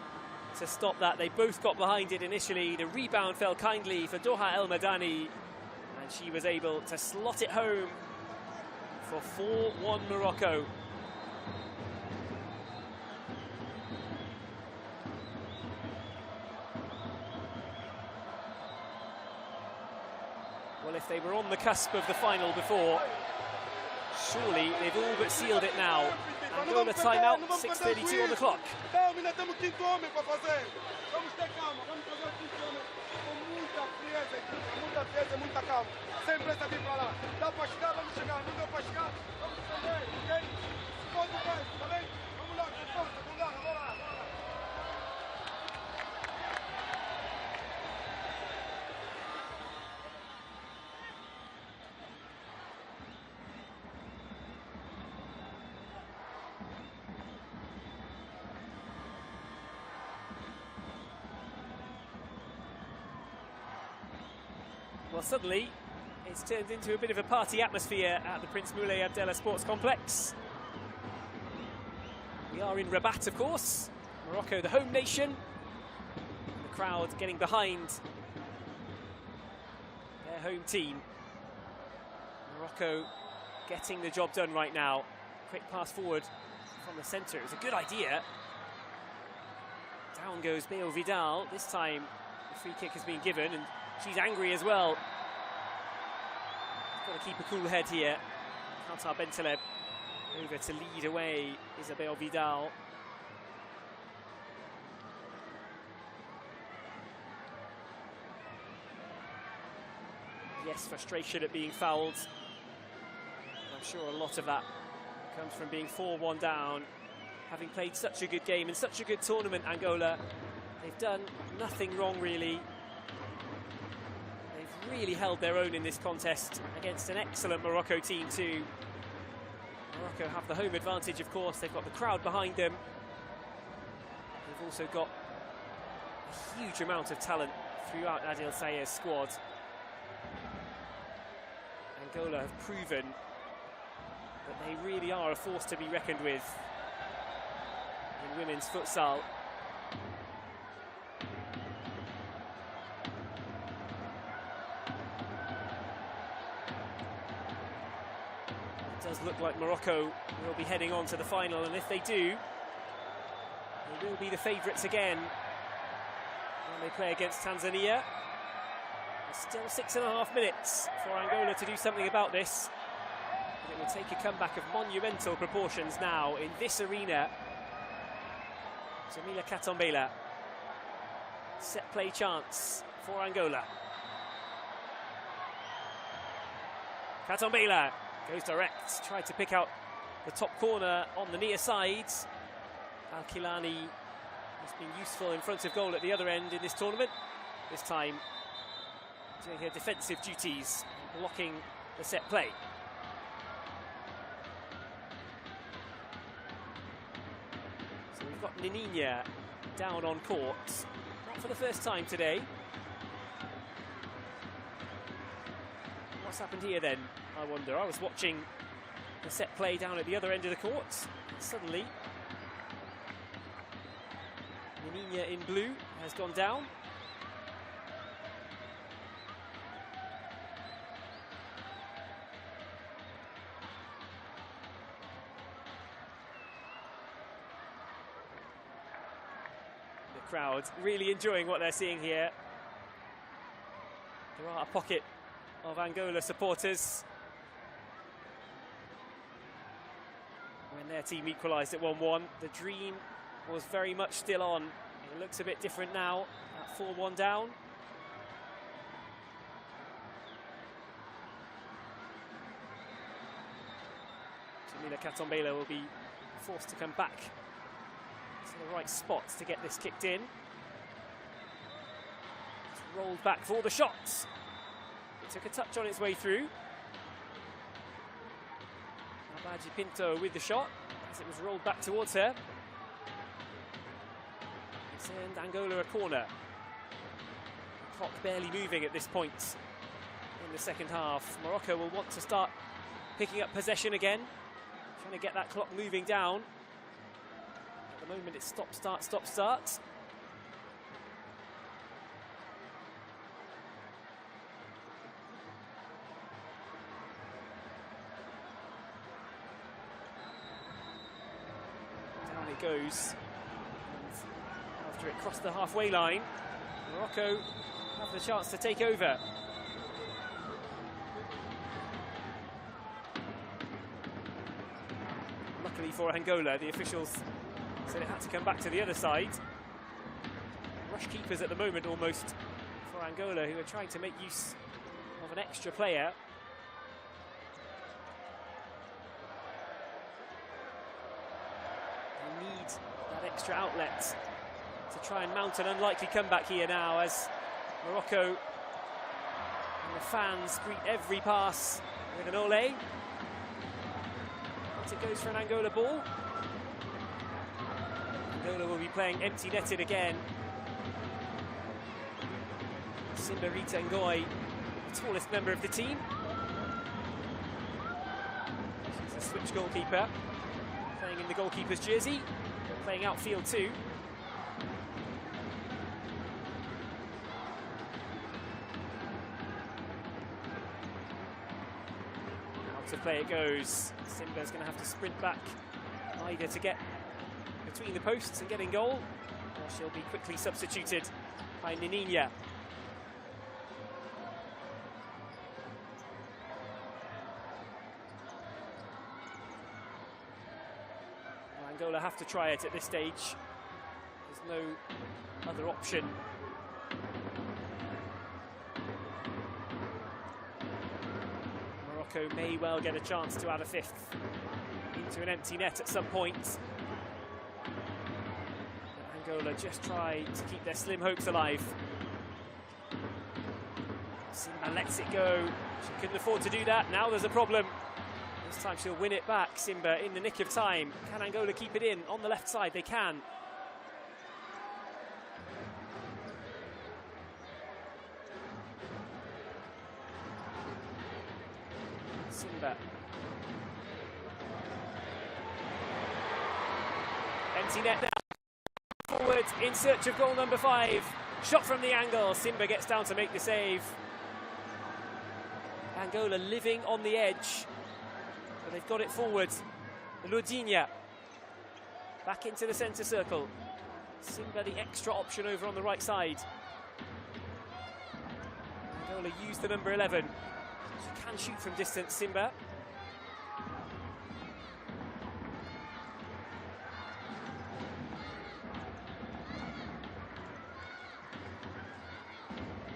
to stop that. They both got behind it initially. The rebound fell kindly for Doha El Madani, and she was able to slot it home for 4-1 Morocco. Well, if they were on the cusp of the final before, surely they've all but sealed it now. Angola timeout, 6:32 on the clock. Well, suddenly it's turned into a bit of a party atmosphere at the Prince Moulay Abdallah Sports Complex. We are in Rabat, of course. Morocco, the home nation. And the crowd getting behind their home team. Morocco getting the job done right now. Quick pass forward from the centre. It was a good idea. Down goes Beo Vidal. This time the free kick has been given, and she's angry as well. Got to keep a cool head here. Kantar Bentaleb over to lead away Isabel Vidal. Yes, frustration at being fouled. I'm sure a lot of that comes from being 4-1 down. Having played such a good game and such a good tournament, Angola, they've done nothing wrong really. Really held their own in this contest against an excellent Morocco team too. Morocco have the home advantage, of course. They've got the crowd behind them. They've also got a huge amount of talent throughout Adil Sayer's squad. Angola have proven that they really are a force to be reckoned with in women's futsal. does look like Morocco will be heading on to the final, and if they do, they will be the favourites again when they play against Tanzania. There's still 6.5 minutes for Angola to do something about this. And it will take a comeback of monumental proportions now in this arena. Jamila Katombela. Set play chance for Angola. Katombela goes direct, tried to pick out the top corner on the near side. Al-Kilani has been useful in front of goal at the other end in this tournament. This time doing her defensive duties, blocking the set play. So we've got Nininha down on court, not for the first time today. What's happened here then, I wonder? I was watching the set play down at the other end of the court. Suddenly, Nininha in blue has gone down. The crowd really enjoying what they're seeing here. There are a pocket of Angola supporters when their team equalised at 1-1. The dream was very much still on. It looks a bit different now at 4-1 down. Jamila Katombela will be forced to come back to the right spot to get this kicked in. It's rolled back for the shots. It took a touch on its way through. Abaji Pinto with the shot as it was rolled back towards her. Send Angola a corner. The clock barely moving at this point in the second half. Morocco will want to start picking up possession again, trying to get that clock moving down. At the moment it's stop, start, stop, start. Down it goes. After it crossed the halfway line, Morocco have the chance to take over. Luckily for Angola, the officials said it had to come back to the other side. Rush keepers at the moment almost for Angola, who are trying to make use of an extra player. They need that extra outlet to try and mount an unlikely comeback here now, as Morocco and the fans greet every pass with an ole. Once it goes for an Angola ball. Angola will be playing empty netted again. Simba Rita Ngoy, the tallest member of the team. She's a switch goalkeeper, playing in the goalkeeper's jersey, playing outfield too. To play it goes. Simba's going to have to sprint back either to get between the posts and get in goal, or she'll be quickly substituted by Nininha. Well, Angola have to try it at this stage. There's no other option. May well get a chance to add a fifth into an empty net at some point. Angola just try to keep their slim hopes alive. Simba lets it go. She couldn't afford to do that. Now there's a problem. This time she'll win it back. Simba in the nick of time. Can Angola keep it in on the left side? They can. Simba. Empty net now. Forward in search of goal number 5. Shot from the angle. Simba gets down to make the save. Angola living on the edge But they've got it forward. Lodinia back into the centre circle. Simba the extra option over on the right side. Angola used the number 11. She can shoot from distance, Simba.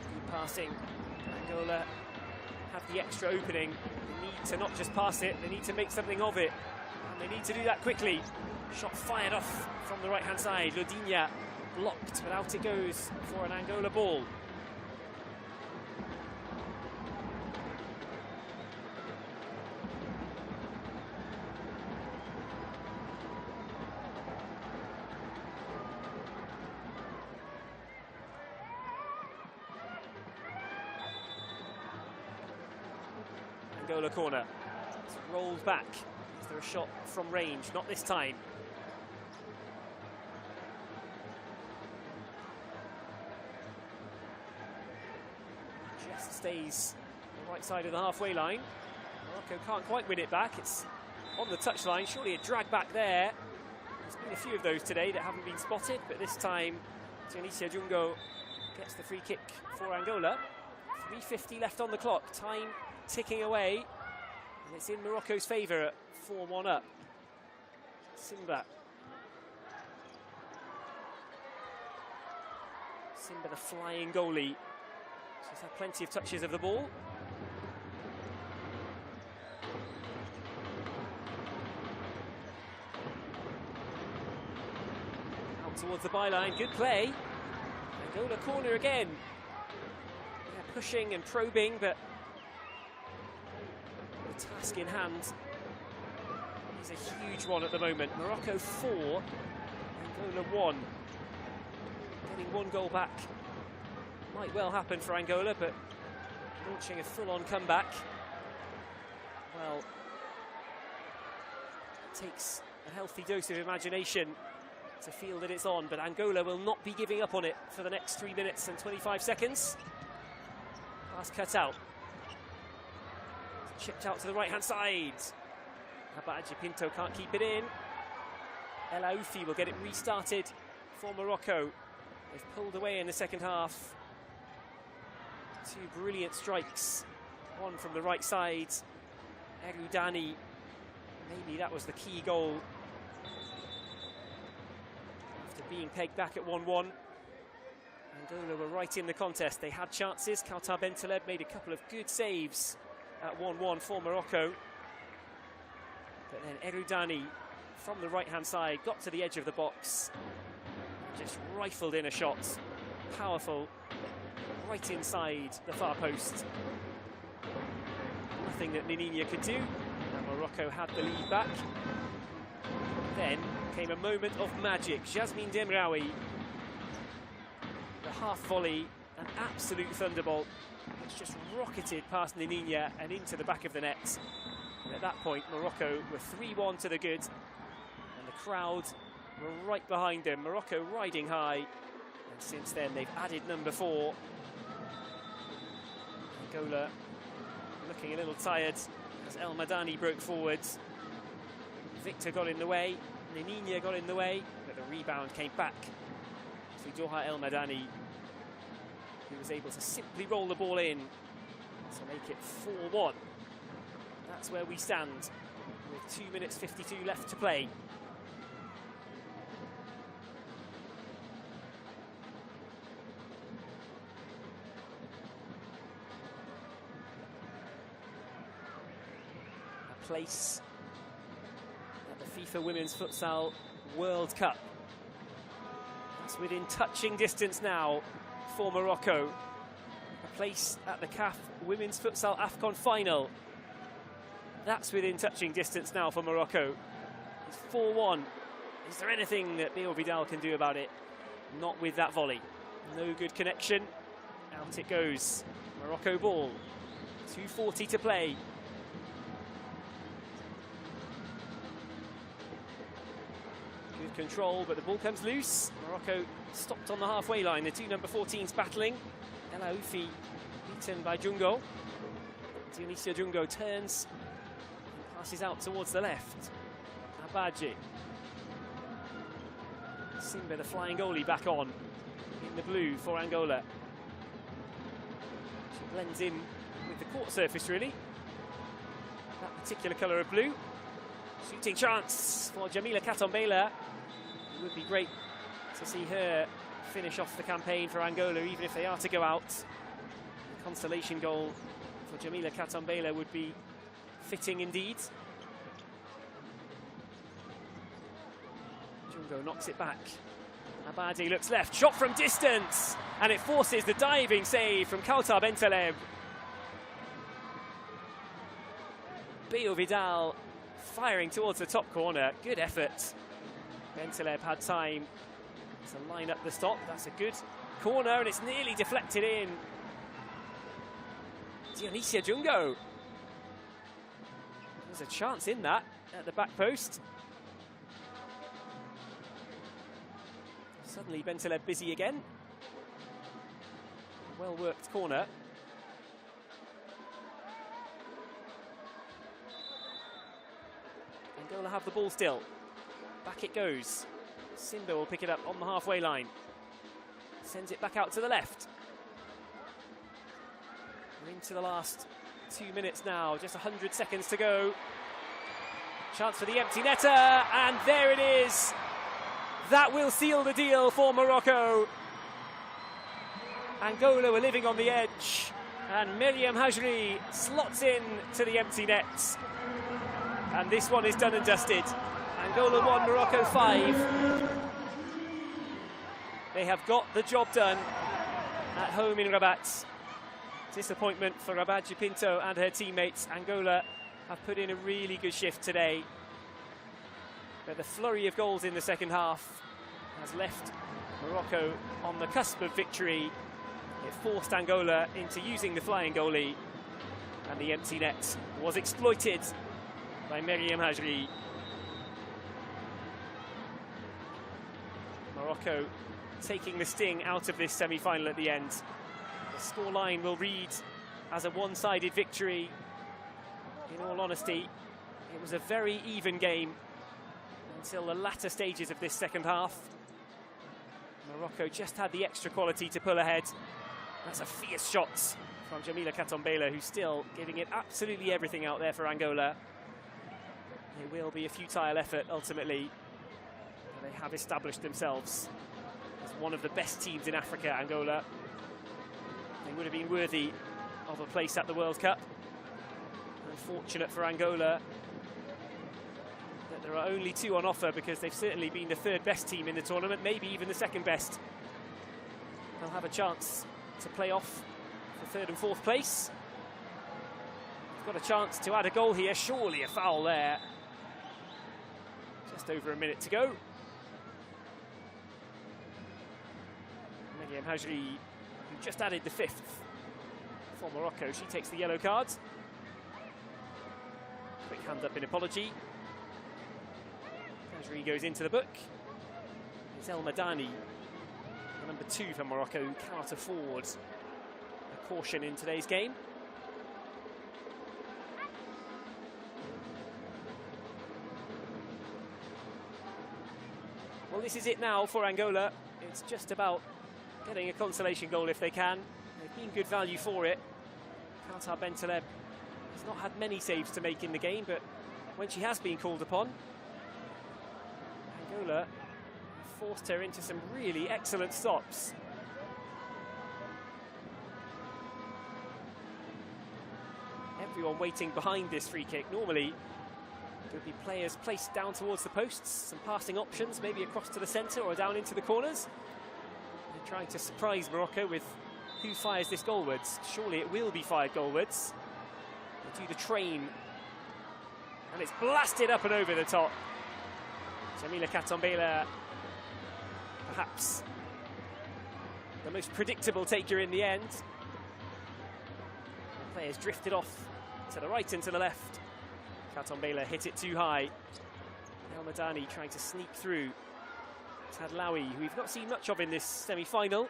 Good passing. Angola have the extra opening. They need to not just pass it, they need to make something of it. And they need to do that quickly. Shot fired off from the right-hand side. Lodinia blocked, but out it goes for an Angola ball. Angola corner. It's rolled back. Is there a shot from range? Not this time. Just stays on the right side of the halfway line. Morocco can't quite win it back. It's on the touchline. Surely a drag back there. There's been a few of those today that haven't been spotted, but this time Tunisia Jungo gets the free kick for Angola. 3:50 left on the clock. Time ticking away, and it's in Morocco's favour at 4-1 up. Simba. Simba, the flying goalie. She's had plenty of touches of the ball. Out towards the byline, good play. Angola corner again. They're pushing and probing, but the task in hand is a huge one at the moment. Morocco 4, Angola 1. Getting one goal back might well happen for Angola, but launching a full-on comeback, well, it takes a healthy dose of imagination to feel that it's on, but Angola will not be giving up on it for the next 3 minutes and 25 seconds. Pass cut out. Chipped out to the right-hand side. Abaji Pinto can't keep it in. El Aoufi will get it restarted for Morocco. They've pulled away in the second half. Two brilliant strikes. One from the right side. Erudani. Maybe that was the key goal. After being pegged back at 1-1. Angola were right in the contest. They had chances. Kautar Bentaleb made a couple of good saves at 1-1 for Morocco. But then Erudani from the right-hand side got to the edge of the box. Just rifled in a shot. Powerful. Right inside the far post. Nothing that Nininia could do. And Morocco had the lead back. Then came a moment of magic. Jasmine Demraoui. The half volley, an absolute thunderbolt. It's just rocketed past Nininia and into the back of the net. And at that point, Morocco were 3-1 to the good. And the crowd were right behind them. Morocco riding high. And since then, they've added number 4. Angola looking a little tired as El Madani broke forwards. Victor got in the way. Nininia got in the way. But the rebound came back to Doha El Madani, who was able to simply roll the ball in to make it 4-1. That's where we stand with 2 minutes 52 left to play. A place at the FIFA Women's Futsal World Cup. That's within touching distance now for Morocco. A place at the CAF Women's Futsal AFCON final. That's within touching distance now for Morocco. It's 4-1. Is there anything that Beo Vidal can do about it? Not with that volley. No good connection. Out it goes. Morocco ball. 2:40 to play. Good control, but the ball comes loose. Morocco stopped on the halfway line. The two number 14s battling. El Aoufi beaten by Jungo. Tunisia Jungo turns and Passes out towards the left. Abaji. Simba, the flying goalie, back on in the blue for Angola. She blends in with the court surface, really. That particular colour of blue. Shooting chance for Jamila Katombela. It would be great to see her finish off the campaign for Angola, even if they are to go out. A consolation goal for Jamila Katombela would be fitting indeed. Jungo knocks it back. Abadi looks left, shot from distance, and it forces the diving save from Kautar Bentaleb. Beo Vidal firing towards the top corner. Good effort. Bentaleb had time to line up the stop. That's a good corner, and it's nearly deflected in. Dionysia Jungo. There's a chance in that at the back post. Suddenly Bentaleb busy again. Well worked corner. Angola have the ball still. Back it goes. Simba will pick it up on the halfway line. Sends it back out to the left. We're into the last 2 minutes now, just 100 seconds to go. Chance for the empty netter, and there it is. That will seal the deal for Morocco. Angola were living on the edge, and Miriam Hajri slots in to the empty net. And this one is done and dusted. Angola 1, Morocco 5. They have got the job done at home in Rabat. Disappointment for Rabat Pinto and her teammates. Angola have put in a really good shift today. But the flurry of goals in the second half has left Morocco on the cusp of victory. It forced Angola into using the flying goalie, and the empty net was exploited by Miriam Hajri. Morocco taking the sting out of this semi-final at the end. The scoreline will read as a one-sided victory. In all honesty, it was a very even game until the latter stages of this second half. Morocco just had the extra quality to pull ahead. That's a fierce shot from Jamila Katombela, who's still giving it absolutely everything out there for Angola. It will be a futile effort ultimately. They have established themselves as one of the best teams in Africa, Angola. They would have been worthy of a place at the World Cup. Unfortunate for Angola that there are only 2 on offer, because they've certainly been the 3rd best team in the tournament, maybe even the 2nd best. They'll have a chance to play off for 3rd and 4th place. They've got a chance to add a goal here, surely a foul there. Just over a minute to go. Miriam Hajri, who just added the 5th for Morocco, she takes the yellow card. Quick hand up in apology. Hajri goes into the book. It's El Madani, the number 2 for Morocco, who cannot afford a caution in today's game. Well, this is it now for Angola. It's just about getting a consolation goal if they can. They've been good value for it. Kautar Bentaleb has not had many saves to make in the game, but when she has been called upon, Angola forced her into some really excellent stops. Everyone waiting behind this free kick. Normally, there would be players placed down towards the posts, some passing options, maybe across to the centre or down into the corners. They're trying to surprise Morocco with who fires this goalwards. Surely it will be fired goalwards. They do the train, and it's blasted up and over the top. Jamila Katombela, perhaps the most predictable taker in the end. The players drifted off to the right and to the left. Katombela hit it too high. El Madani trying to sneak through. Tadlaoui, who we've not seen much of in this semi-final.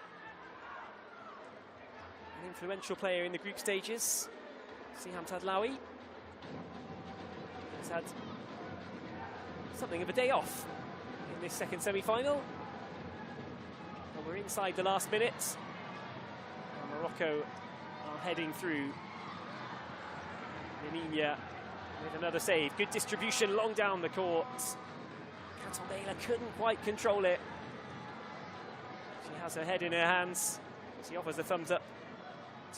An influential player in the group stages. Siham Tadlaoui. He's had something of a day off in this second semi-final. And we're inside the last minute. And Morocco are heading through. Nininia with another save. Good distribution long down the court. Katomela couldn't quite control it. She has her head in her hands. She offers a thumbs up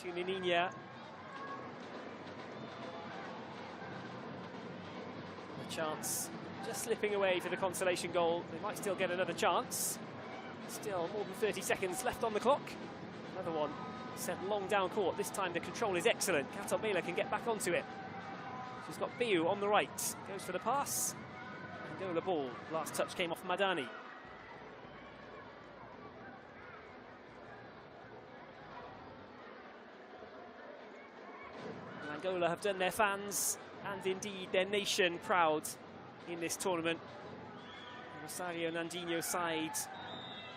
to Nininia. The chance just slipping away for the consolation goal. They might still get another chance. Still more than 30 seconds left on the clock. Another one sent long down court. This time the control is excellent. Katomela can get back onto it. She's got Biu on the right. Goes for the pass. Angola ball. Last touch came off Madani. And Angola have done their fans and indeed their nation proud in this tournament. Rosario Nandinho side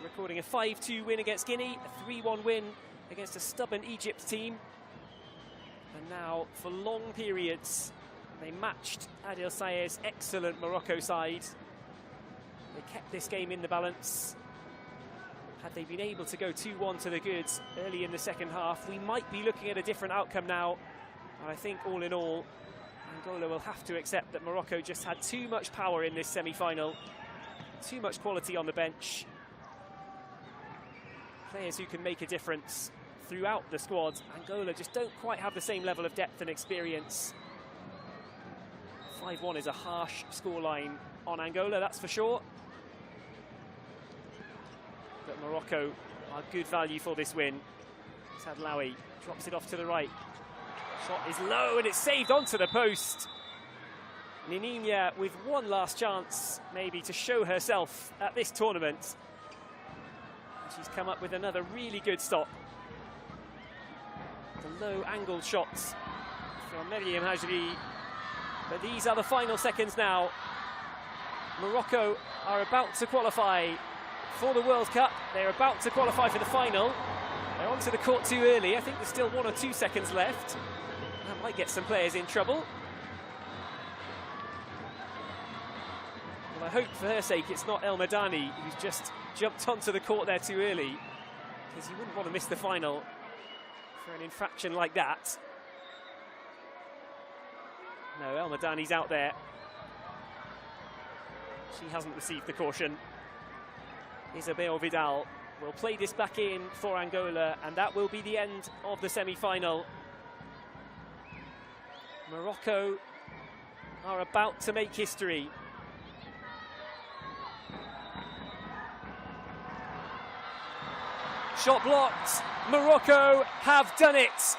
recording a 5-2 win against Guinea, a 3-1 win against a stubborn Egypt team. And now, for long periods, they matched Adil Sayed's excellent Morocco side. They kept this game in the balance. Had they been able to go 2-1 to the goods early in the second half, we might be looking at a different outcome now. And I think all in all, Angola will have to accept that Morocco just had too much power in this semi-final, too much quality on the bench. Players who can make a difference throughout the squad. Angola just don't quite have the same level of depth and experience. 5-1 is a harsh scoreline on Angola, that's for sure. But Morocco are good value for this win. Sadlawi drops it off to the right. Shot is low and it's saved onto the post. Nininia with one last chance maybe to show herself at this tournament. And she's come up with another really good stop. The low angled shots from Meryem Hajri. But these are the final seconds now. Morocco are about to qualify for the World Cup. They're about to qualify for the final. They're onto the court too early. I think there's still 1 or 2 seconds left. That might get some players in trouble. Well, I hope for her sake it's not El Madani who's just jumped onto the court there too early, because you wouldn't want to miss the final for an infraction like that. No, El Madani's out there. She hasn't received the caution. Isabel Vidal will play this back in for Angola, and that will be the end of the semi-final. Morocco are about to make history. Shot blocked. Morocco have done it.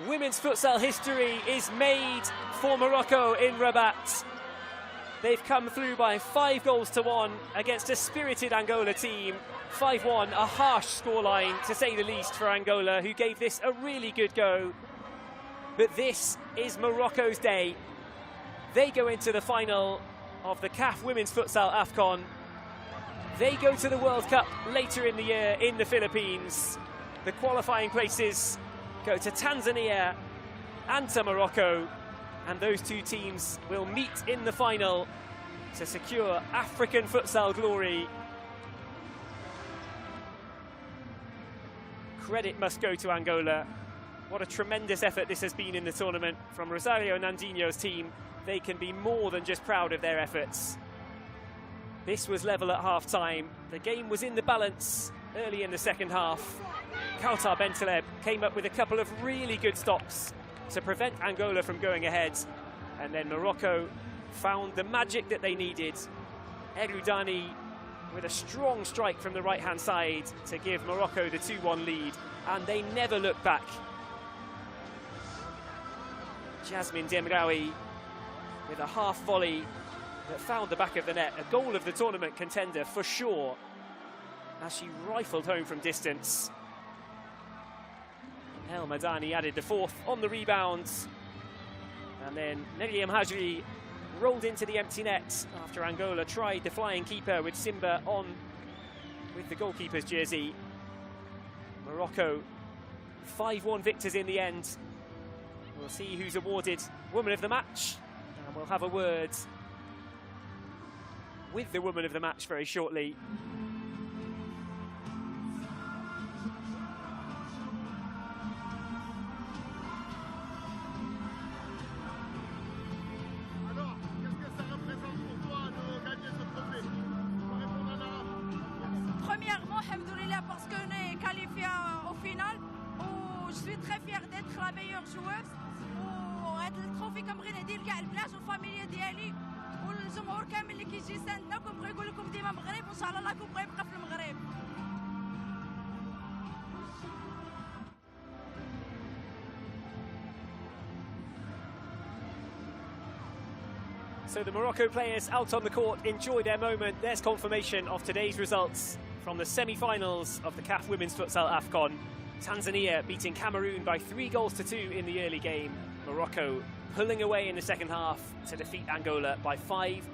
Women's futsal history is made for Morocco in Rabat. They've come through by 5-1 against a spirited Angola team. 5-1, a harsh scoreline to say the least for Angola, who gave this a really good go. But this is Morocco's day. They go into the final of the CAF Women's Futsal AFCON. They go to the World Cup later in the year in the Philippines. The qualifying places go to Tanzania and to Morocco, and those two teams will meet in the final to secure African futsal glory. Credit must go to Angola. What a tremendous effort this has been in the tournament from Rosario Nandinho's team. They can be more than just proud of their efforts. This was level at half-time. The game was in the balance early in the second half. Kautar Bentaleb came up with a couple of really good stops to prevent Angola from going ahead. And then Morocco found the magic that they needed. Erudani with a strong strike from the right-hand side to give Morocco the 2-1 lead. And they never looked back. Jasmine Demraoui with a half volley that found the back of the net. A goal of the tournament contender for sure, as she rifled home from distance. El Madani added the fourth on the rebounds. And then Meryem Hajri rolled into the empty net after Angola tried the flying keeper with Simba on with the goalkeeper's jersey. Morocco 5-1 victors in the end. We'll see who's awarded Woman of the Match, and we'll have a word with the Woman of the Match very shortly. Premièrement, alhamdoulilah, parce qu'on est qualifié au final. Je suis très fière d'être la meilleure joueuse. وهذا التروفي كنبغي نهديه لكاع البنات والفاميليا ديالي والجمهور كامل اللي كيجي يساندنا، وكنبغي نقول لكم ديما مغرب، وان شاء الله الله كيبغي يبقى في المغرب. So the Morocco players out on the court enjoy their moment. There's confirmation of today's results from the semi-finals of the CAF Women's Futsal AFCON. Tanzania beating Cameroon by 3-2 in the early game. Morocco pulling away in the second half to defeat Angola by 5 goals.